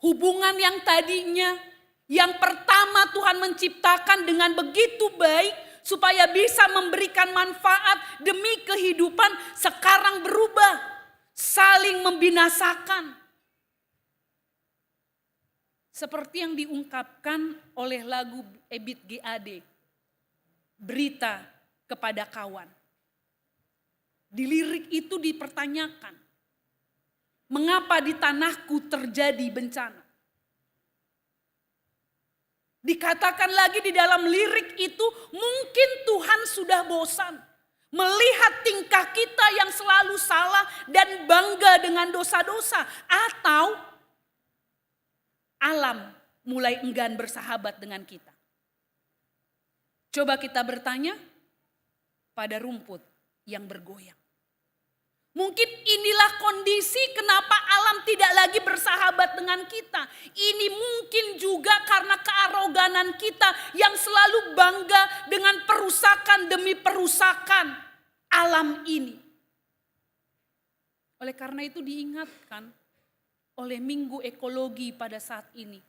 Hubungan yang tadinya yang pertama Tuhan menciptakan dengan begitu baik supaya bisa memberikan manfaat demi kehidupan, sekarang berubah, saling membinasakan. Seperti yang diungkapkan oleh lagu Ebit GAD, berita kepada kawan. Di lirik itu dipertanyakan, mengapa di tanahku terjadi bencana? Dikatakan lagi di dalam lirik itu, mungkin Tuhan sudah bosan melihat tingkah kita yang selalu salah dan bangga dengan dosa-dosa. Atau alam mulai enggan bersahabat dengan kita. Coba kita bertanya pada rumput yang bergoyang. Mungkin inilah kondisi kenapa alam tidak lagi bersahabat dengan kita. Ini mungkin juga karena kearoganan kita yang selalu bangga dengan perusakan demi perusakan alam ini. Oleh karena itu diingatkan oleh Minggu Ekologi pada saat ini.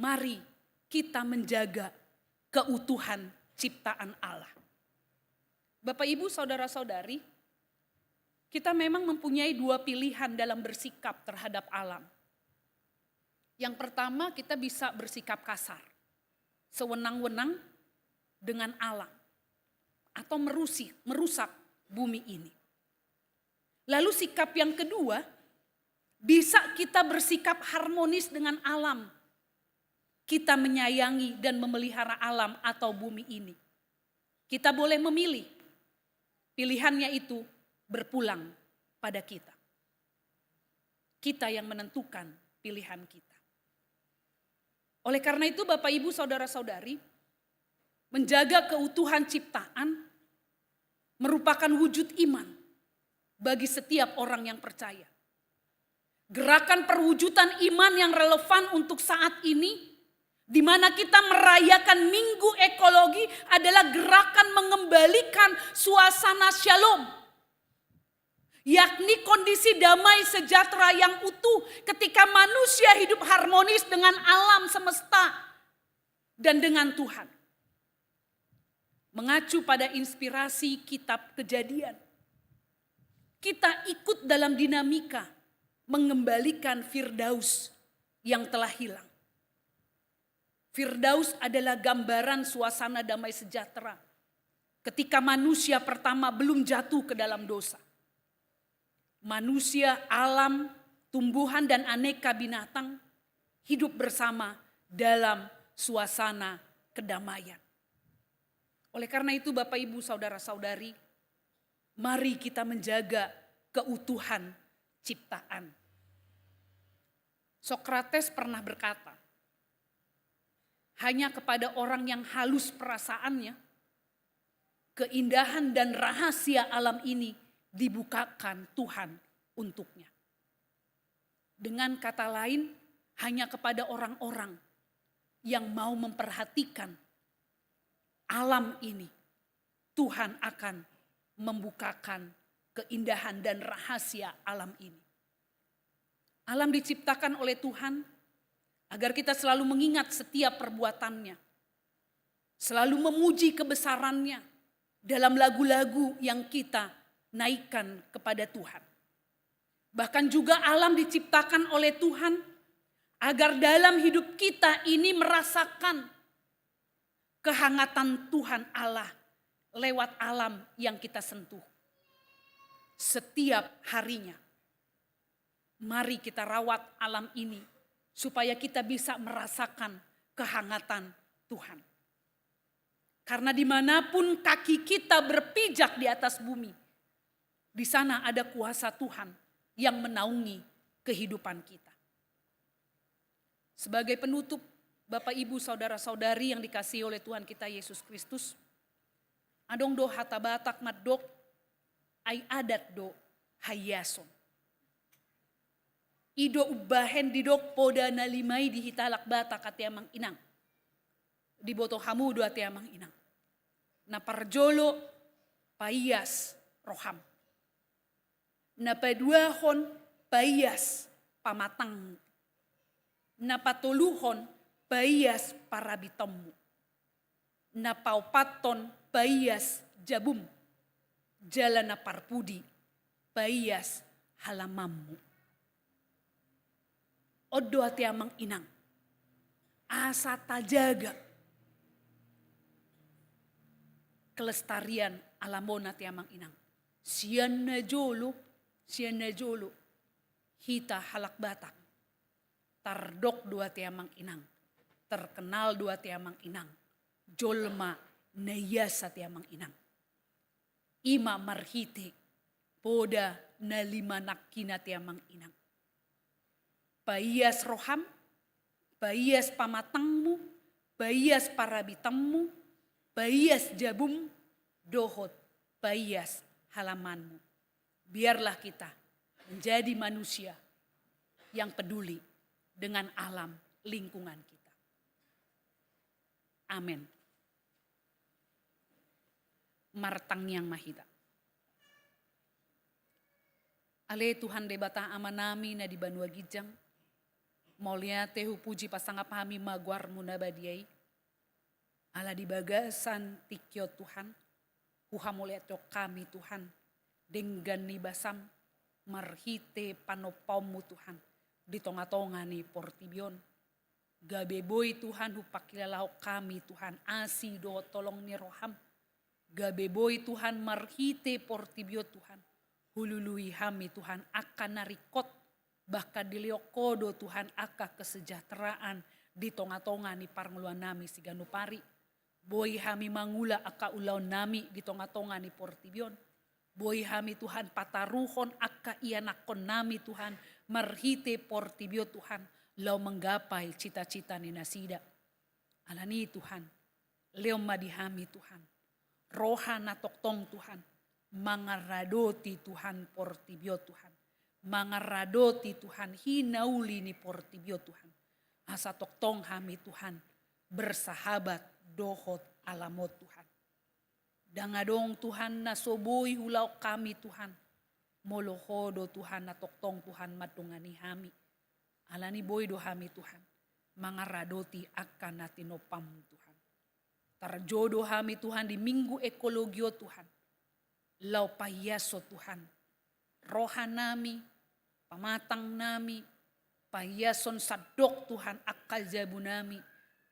Mari kita menjaga keutuhan ciptaan Allah. Bapak, Ibu, saudara-saudari, kita memang mempunyai dua pilihan dalam bersikap terhadap alam. Yang pertama, kita bisa bersikap kasar, sewenang-wenang dengan alam, atau merusak bumi ini. Lalu sikap yang kedua, bisa kita bersikap harmonis dengan alam. Kita menyayangi dan memelihara alam atau bumi ini. Kita boleh memilih. Pilihannya itu berpulang pada kita. Kita yang menentukan pilihan kita. Oleh karena itu Bapak, Ibu, saudara-saudari, menjaga keutuhan ciptaan merupakan wujud iman bagi setiap orang yang percaya. Gerakan perwujudan iman yang relevan untuk saat ini, di mana kita merayakan Minggu Ekologi, adalah gerakan mengembalikan suasana shalom. Yakni kondisi damai sejahtera yang utuh ketika manusia hidup harmonis dengan alam semesta dan dengan Tuhan. Mengacu pada inspirasi kitab Kejadian, kita ikut dalam dinamika mengembalikan Firdaus yang telah hilang. Firdaus adalah gambaran suasana damai sejahtera ketika manusia pertama belum jatuh ke dalam dosa. Manusia, alam, tumbuhan dan aneka binatang hidup bersama dalam suasana kedamaian. Oleh karena itu Bapak, Ibu, saudara-saudari, mari kita menjaga keutuhan ciptaan. Sokrates pernah berkata, hanya kepada orang yang halus perasaannya, keindahan dan rahasia alam ini dibukakan Tuhan untuknya. Dengan kata lain, hanya kepada orang-orang yang mau memperhatikan alam ini, Tuhan akan membukakan keindahan dan rahasia alam ini. Alam diciptakan oleh Tuhan agar kita selalu mengingat setiap perbuatannya, selalu memuji kebesarannya dalam lagu-lagu yang kita naikkan kepada Tuhan. Bahkan juga alam diciptakan oleh Tuhan agar dalam hidup kita ini merasakan kehangatan Tuhan Allah lewat alam yang kita sentuh. Setiap harinya, mari kita rawat alam ini supaya kita bisa merasakan kehangatan Tuhan. Karena dimanapun kaki kita berpijak di atas bumi, di sana ada kuasa Tuhan yang menaungi kehidupan kita. Sebagai penutup, Bapak, Ibu, saudara-saudari yang dikasihi oleh Tuhan kita Yesus Kristus, adong do hatabatak madok ay adat do hayason. Ido ubahen didok poda nalimai di hitalak bata katiamang inang. Di boto hamu dua tiamang inang. Na parjolo paiyas roham. Na paduahon paiyas pamatang. Na patuluhon paiyas parabitemu. Na paupaton paiyas jabum. Jalan na parpudi paiyas halamamu. Odo ati amang inang. Asa tajaga. Kelestarian alamon ati amang inang. Sian na jolo. Hita halak batak. Tardok dua ti amang inang. Terkenal dua ti amang inang. Jolma nayasa ti amang inang. Ima marhite. Poda na lima nakina ti amang inang. Paiyas roham, paiyas pamatangmu, paiyas parabitammu, paiyas jabum, dohot, paiyas halamanmu. Biarlah kita menjadi manusia yang peduli dengan alam lingkungan kita. Amin. Martang yang mahita. Ale Tuhan debata amanami na di Banua Gijang. Maulia tehu puji pasanga pahami maguar munabadiai. Ala di bagasan tikyo Tuhan. Huha mulia kami Tuhan. Denggan ni basam. Marhite panopaumu Tuhan. Di tonga-tonga ni portibion. Gabeboy Tuhan hupakilalau kami Tuhan. Asi do tolong ni roham. Gabeboy Tuhan marhite portibio Tuhan. Hulului hami Tuhan akan narikot. Bahkan diliokodo Tuhan aka kesejahteraan di tonga-tonga ni parnguluan nami si ganupari. Boy hami mangula aka ulau nami di tonga-tonga ni portibion. Boy hami Tuhan pataruhon aka ianakon nami Tuhan. Marhite portibio Tuhan. Lau menggapai cita-cita ni nasida. Alani Tuhan. Leo madihami Tuhan. Roha natoktong Tuhan. Mangaradoti Tuhan portibio Tuhan. Mangaradoti Tuhan hinauli ni portibio Tuhan. Asa toktong hami Tuhan bersahabat dohot alamot Tuhan. Dangadong Tuhan nasoboy hulau kami Tuhan. Molohodo Tuhan natoktong Tuhan madungani hami. Alani boy do hami Tuhan. Mangaradoti akan natinopam Tuhan. Tarjodo hami Tuhan di minggu ekologio Tuhan. Lau payaso Tuhan. Roha nami, pamatang nami, payason sadok Tuhan akal jabu nami,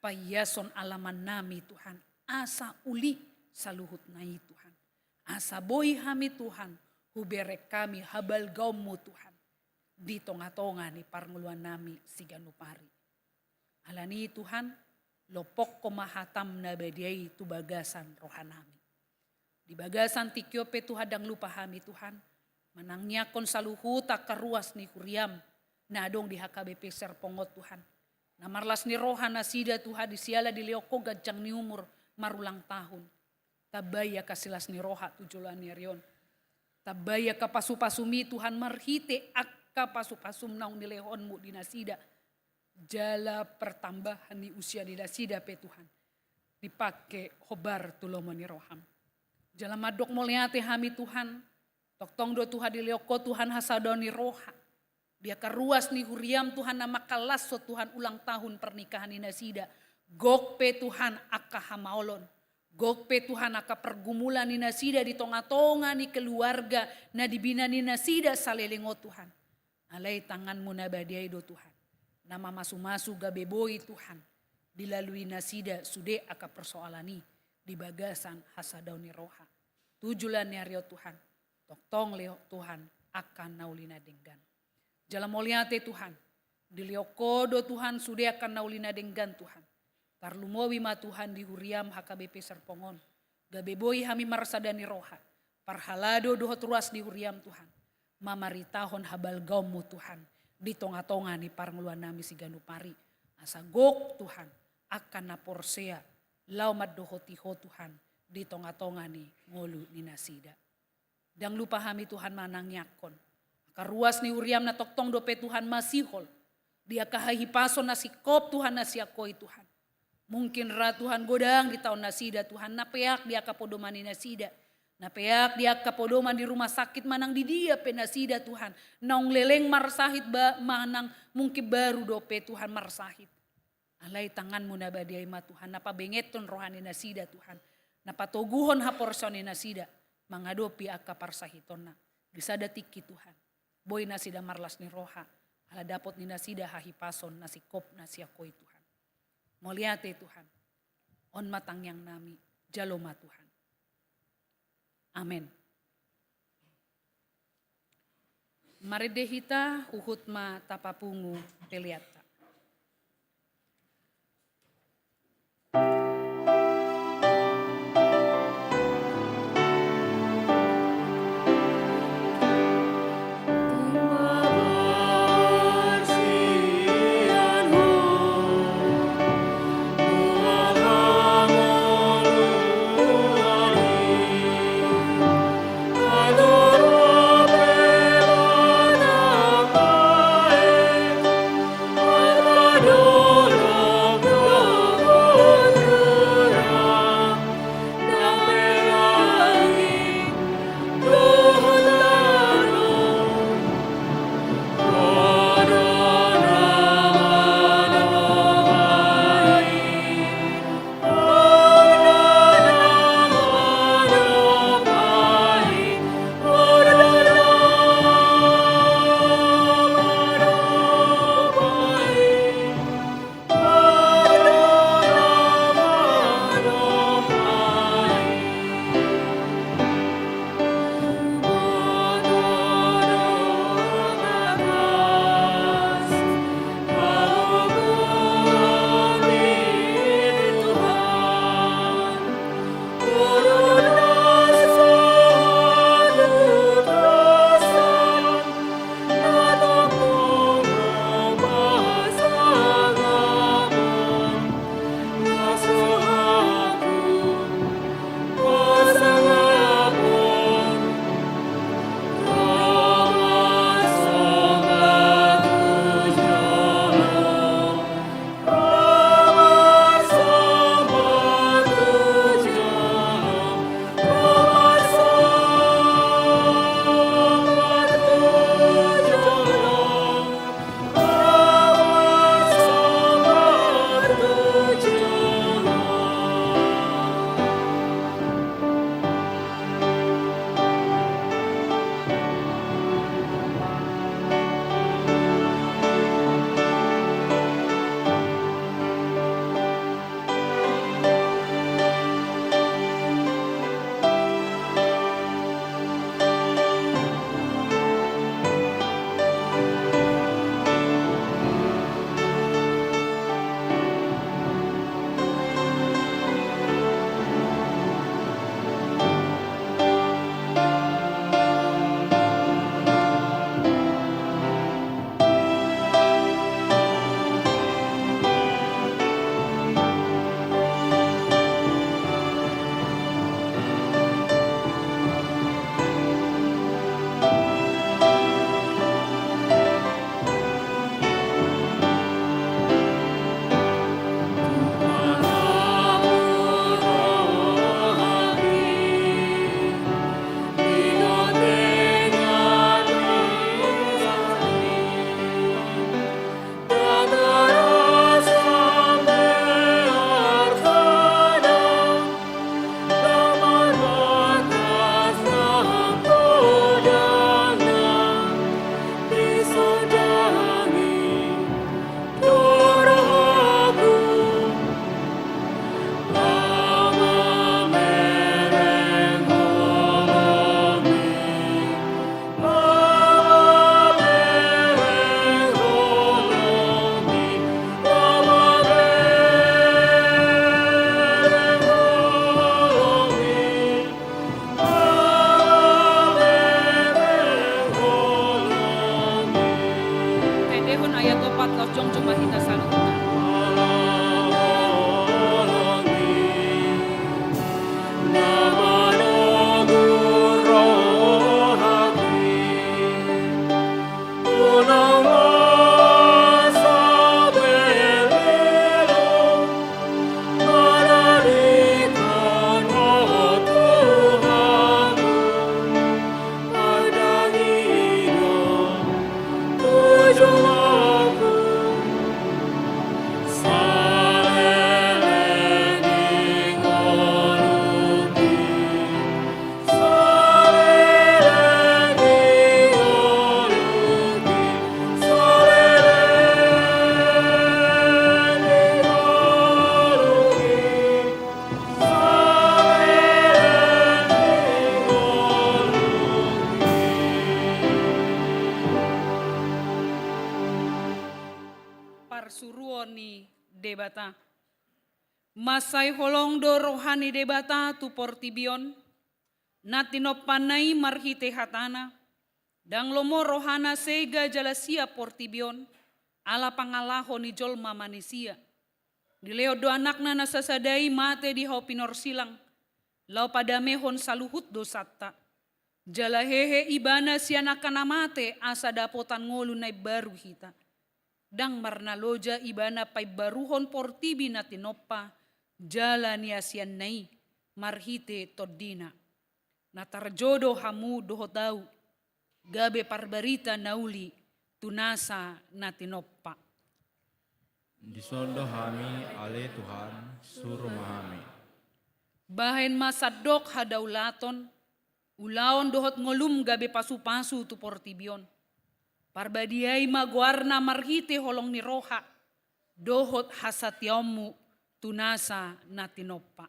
payason alaman nami Tuhan. Asa uli saluhut nai Tuhan. Asa boy hami Tuhan, huberek kami habal gaummu Tuhan. Di tonga-tonga ni parnguluan nami si ganupari. Alani Tuhan, lopok komahatam na badiai tu bagasan rohanami. Di bagasan tikyope Tuhan dang lupa hami Tuhan. Manangnya kon saluhut akaruas ni huriam. Na adong di HKBP Serpongot Tuhan. Namarlas ni rohan nasida Tuhan di siala di leoko gajang ni umur marulang tahun. Tabaya kasilas ni roha tujulan ni rion. Tabaya kapasupasumi Tuhan marhite akka pasupasum naung ni lehonmu di nasida. Jala pertambahan ni usia di nasida pe Tuhan. Dipake hobar tulomo ni roham. Jala madok moliate hami Tuhan. Toktong do Tuhan di leoko Tuhan hasadoni roha. Dia karuas ni huriam Tuhan nama kalaso Tuhan ulang tahun pernikahan ni nasida. Gokpe Tuhan aka hamaolon. Gokpe Tuhan aka pergumulan ni nasida di tonga-tonga ni keluarga. Na dibina ni nasida salelengo Tuhan. Alay tanganmu na badiay do Tuhan. Nama masu-masu gabeboy Tuhan. Dilalui nasida sude aka persoalani. Di bagasan hasadaw ni roha. Tujulan ni Aryo Tuhan. Toktong leo Tuhan akan naulina denggan. Jalan moliate Tuhan. Diliokodo Tuhan sudah akan naulina denggan Tuhan. Tarlumowi ma Tuhan di huriam HKBP Serpongon. Gabeboy hami marsadani roha. Parhalado dohot ruas di huriam Tuhan. Mamaritahon habal gaummu Tuhan. Di tonga-tonga ni parnguluan nami si ganupari. Asa gok Tuhan akan naporsea. Lau maddohotiho Tuhan. Di tonga-tonga ni ngolu ni nasida. Dang lupa hami Tuhan manangyakon. Karuas ni uriam na toktong dope Tuhan masihol. Dia kahahi pason na sikop Tuhan na siakoi Tuhan. Mungkin ra Tuhan godang di tahun nasida Tuhan. Napeak dia kapodoman di nasida. Napeak dia kapodoman di rumah sakit manang di dia penasida Tuhan. Naung leleng marsahit manang mungkin baru dope Tuhan marsahit. Alai tanganmu na badiay ma Tuhan. Napa bengeton rohani nasida Tuhan. Napa toguhon haporsoni nasida. Mangadopi akka parsahiton na. Disada tiki Tuhan. Boy nasida marlas ni roha. Ala dapot ni nasida hahipason nasikop nasiakoi Tuhan. Moliate Tuhan. On matang yang nami. Jaloma Tuhan. Amin. Maridehita uhutma tapapungu peliata. parsuruoni debata. Masay holong do rohani debata tu portibion, natinopanay marhite hatana, dang lomo rohana sega jalasia portibion, ala pangalaho ni jolma manusia. Dileo do anakna nasasadai mate di hopinor silang, lau padamehon saluhut dosata. Jalahehe ibana sianakana mate asa dapotan ngolu nai baru hita. Dang marna loja ibana pai baruhon portibi na tinoppa, jala ni asian nai marhite todina. Na tarjodo hamu dohotau, gabe parbarita nauli tunasa na tinoppa. Disondo hami ale Tuhan suruh mahami. Bahen masadok hadaulaton, ulaon dohot ngolum gabe pasu-pasu tu portibion. Parbadiai maguarna marhite holong ni roha, dohot hasatiomu tunasa na tinoppa.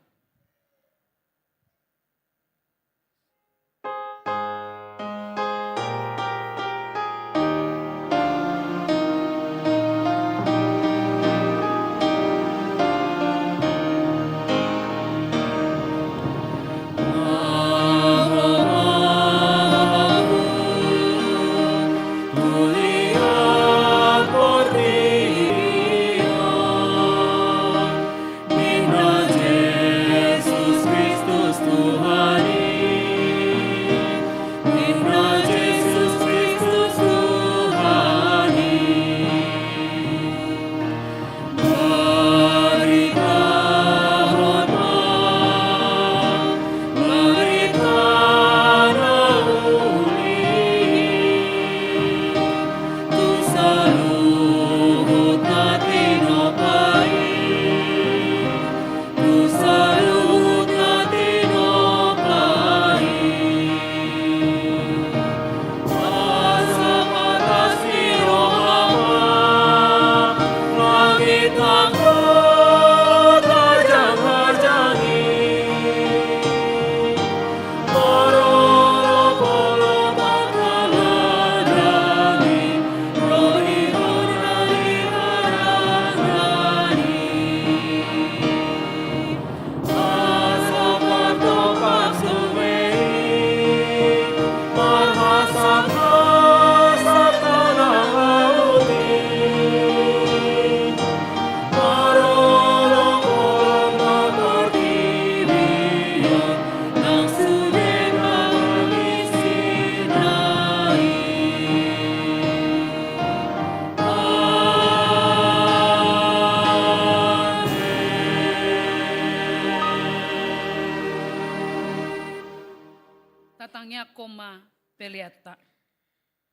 Tatangnya koma peliata.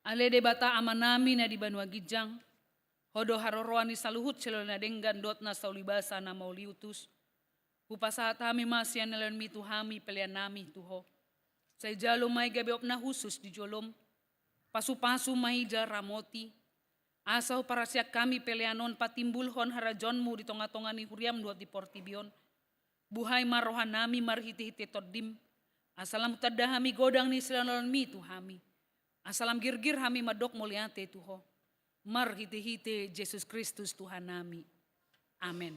Ale debata amanami na di Banua Gijang, hodo haroroani saluhut celona denggan dotna saulibasa na mauliutus. Upasahat hami masya nelen mitu hami pelian nami tuho. Say jalo may gabi opna husus di jolom, pasu-pasu mahija ramoti. Asaw para siyak kami pelianon patimbulhon harajonmu di tonga-tonga ni huriam duat di portibion. Buhay marohan nami marhiti-hiti todim. Asalam tadda hami godang ni silanon mitu hami. Asalam girgir hami madok muliate tuho. Mar hite-hite Yesus Kristus Tuhan nami. Amen.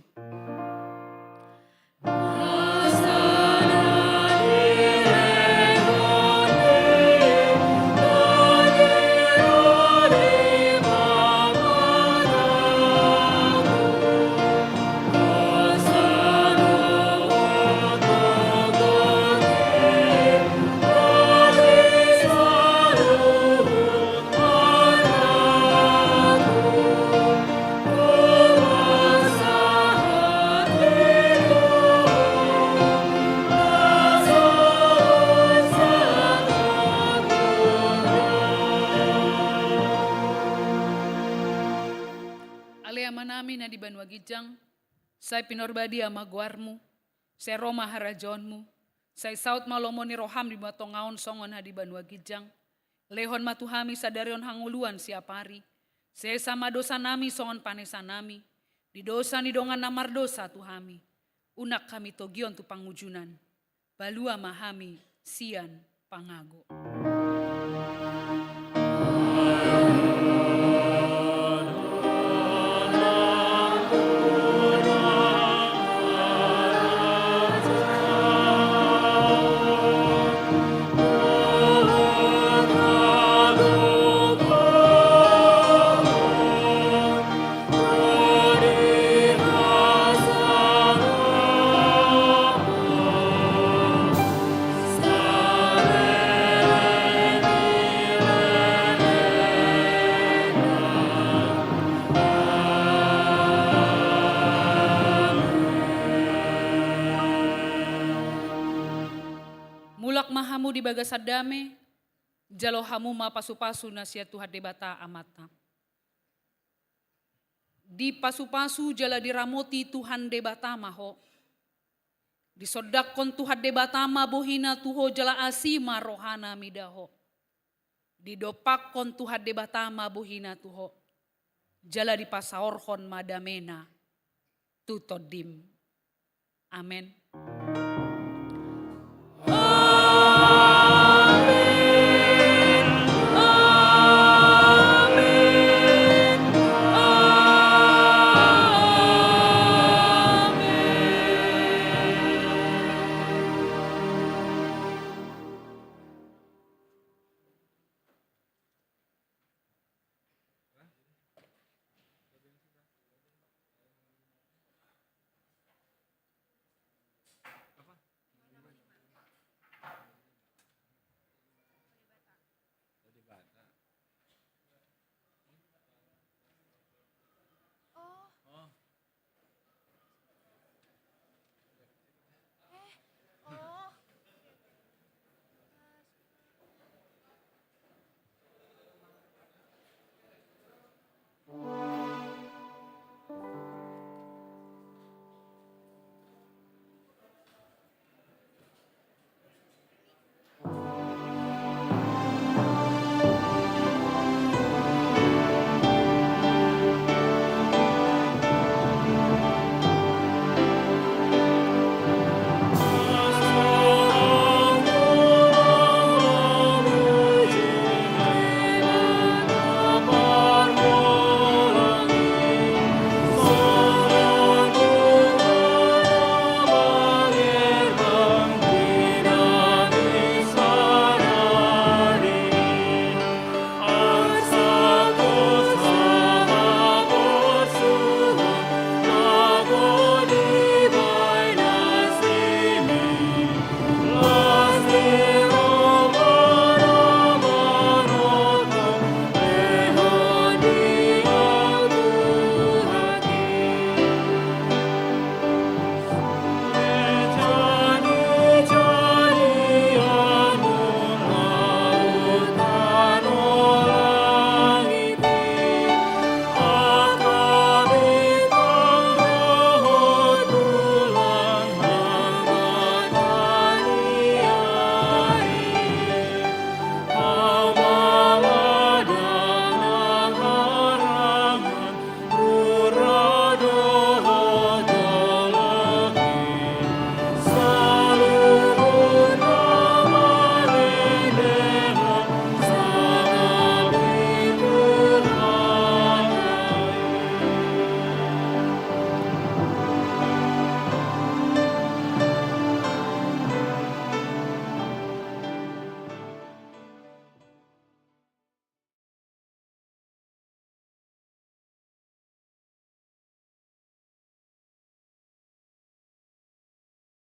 Na di Banua Gijang, say pinorbadi amaguarmu, say Roma harajonmu, say saut malomoni roham di matongaon songon di Banua Gijang, lehon matuhami sadarion hanguluan siapari, say sama dosa nami songon panesa nami, di dosa ni dongan namar dosa tuhami, unak kami togion tu pangujunan, balua mahami sian pangago. di bagas adame, jalo hamuma pasu-pasu nasiat Tuhan debata amata. Di pasu-pasu jala diramoti Tuhan debata maho. Di sodakon Tuhan debata ma bohina tuho jala asima rohana midaho. Di dopakon Tuhan debata ma bohina tuho. Jala di pasaorhon madamena tutodim. Amen.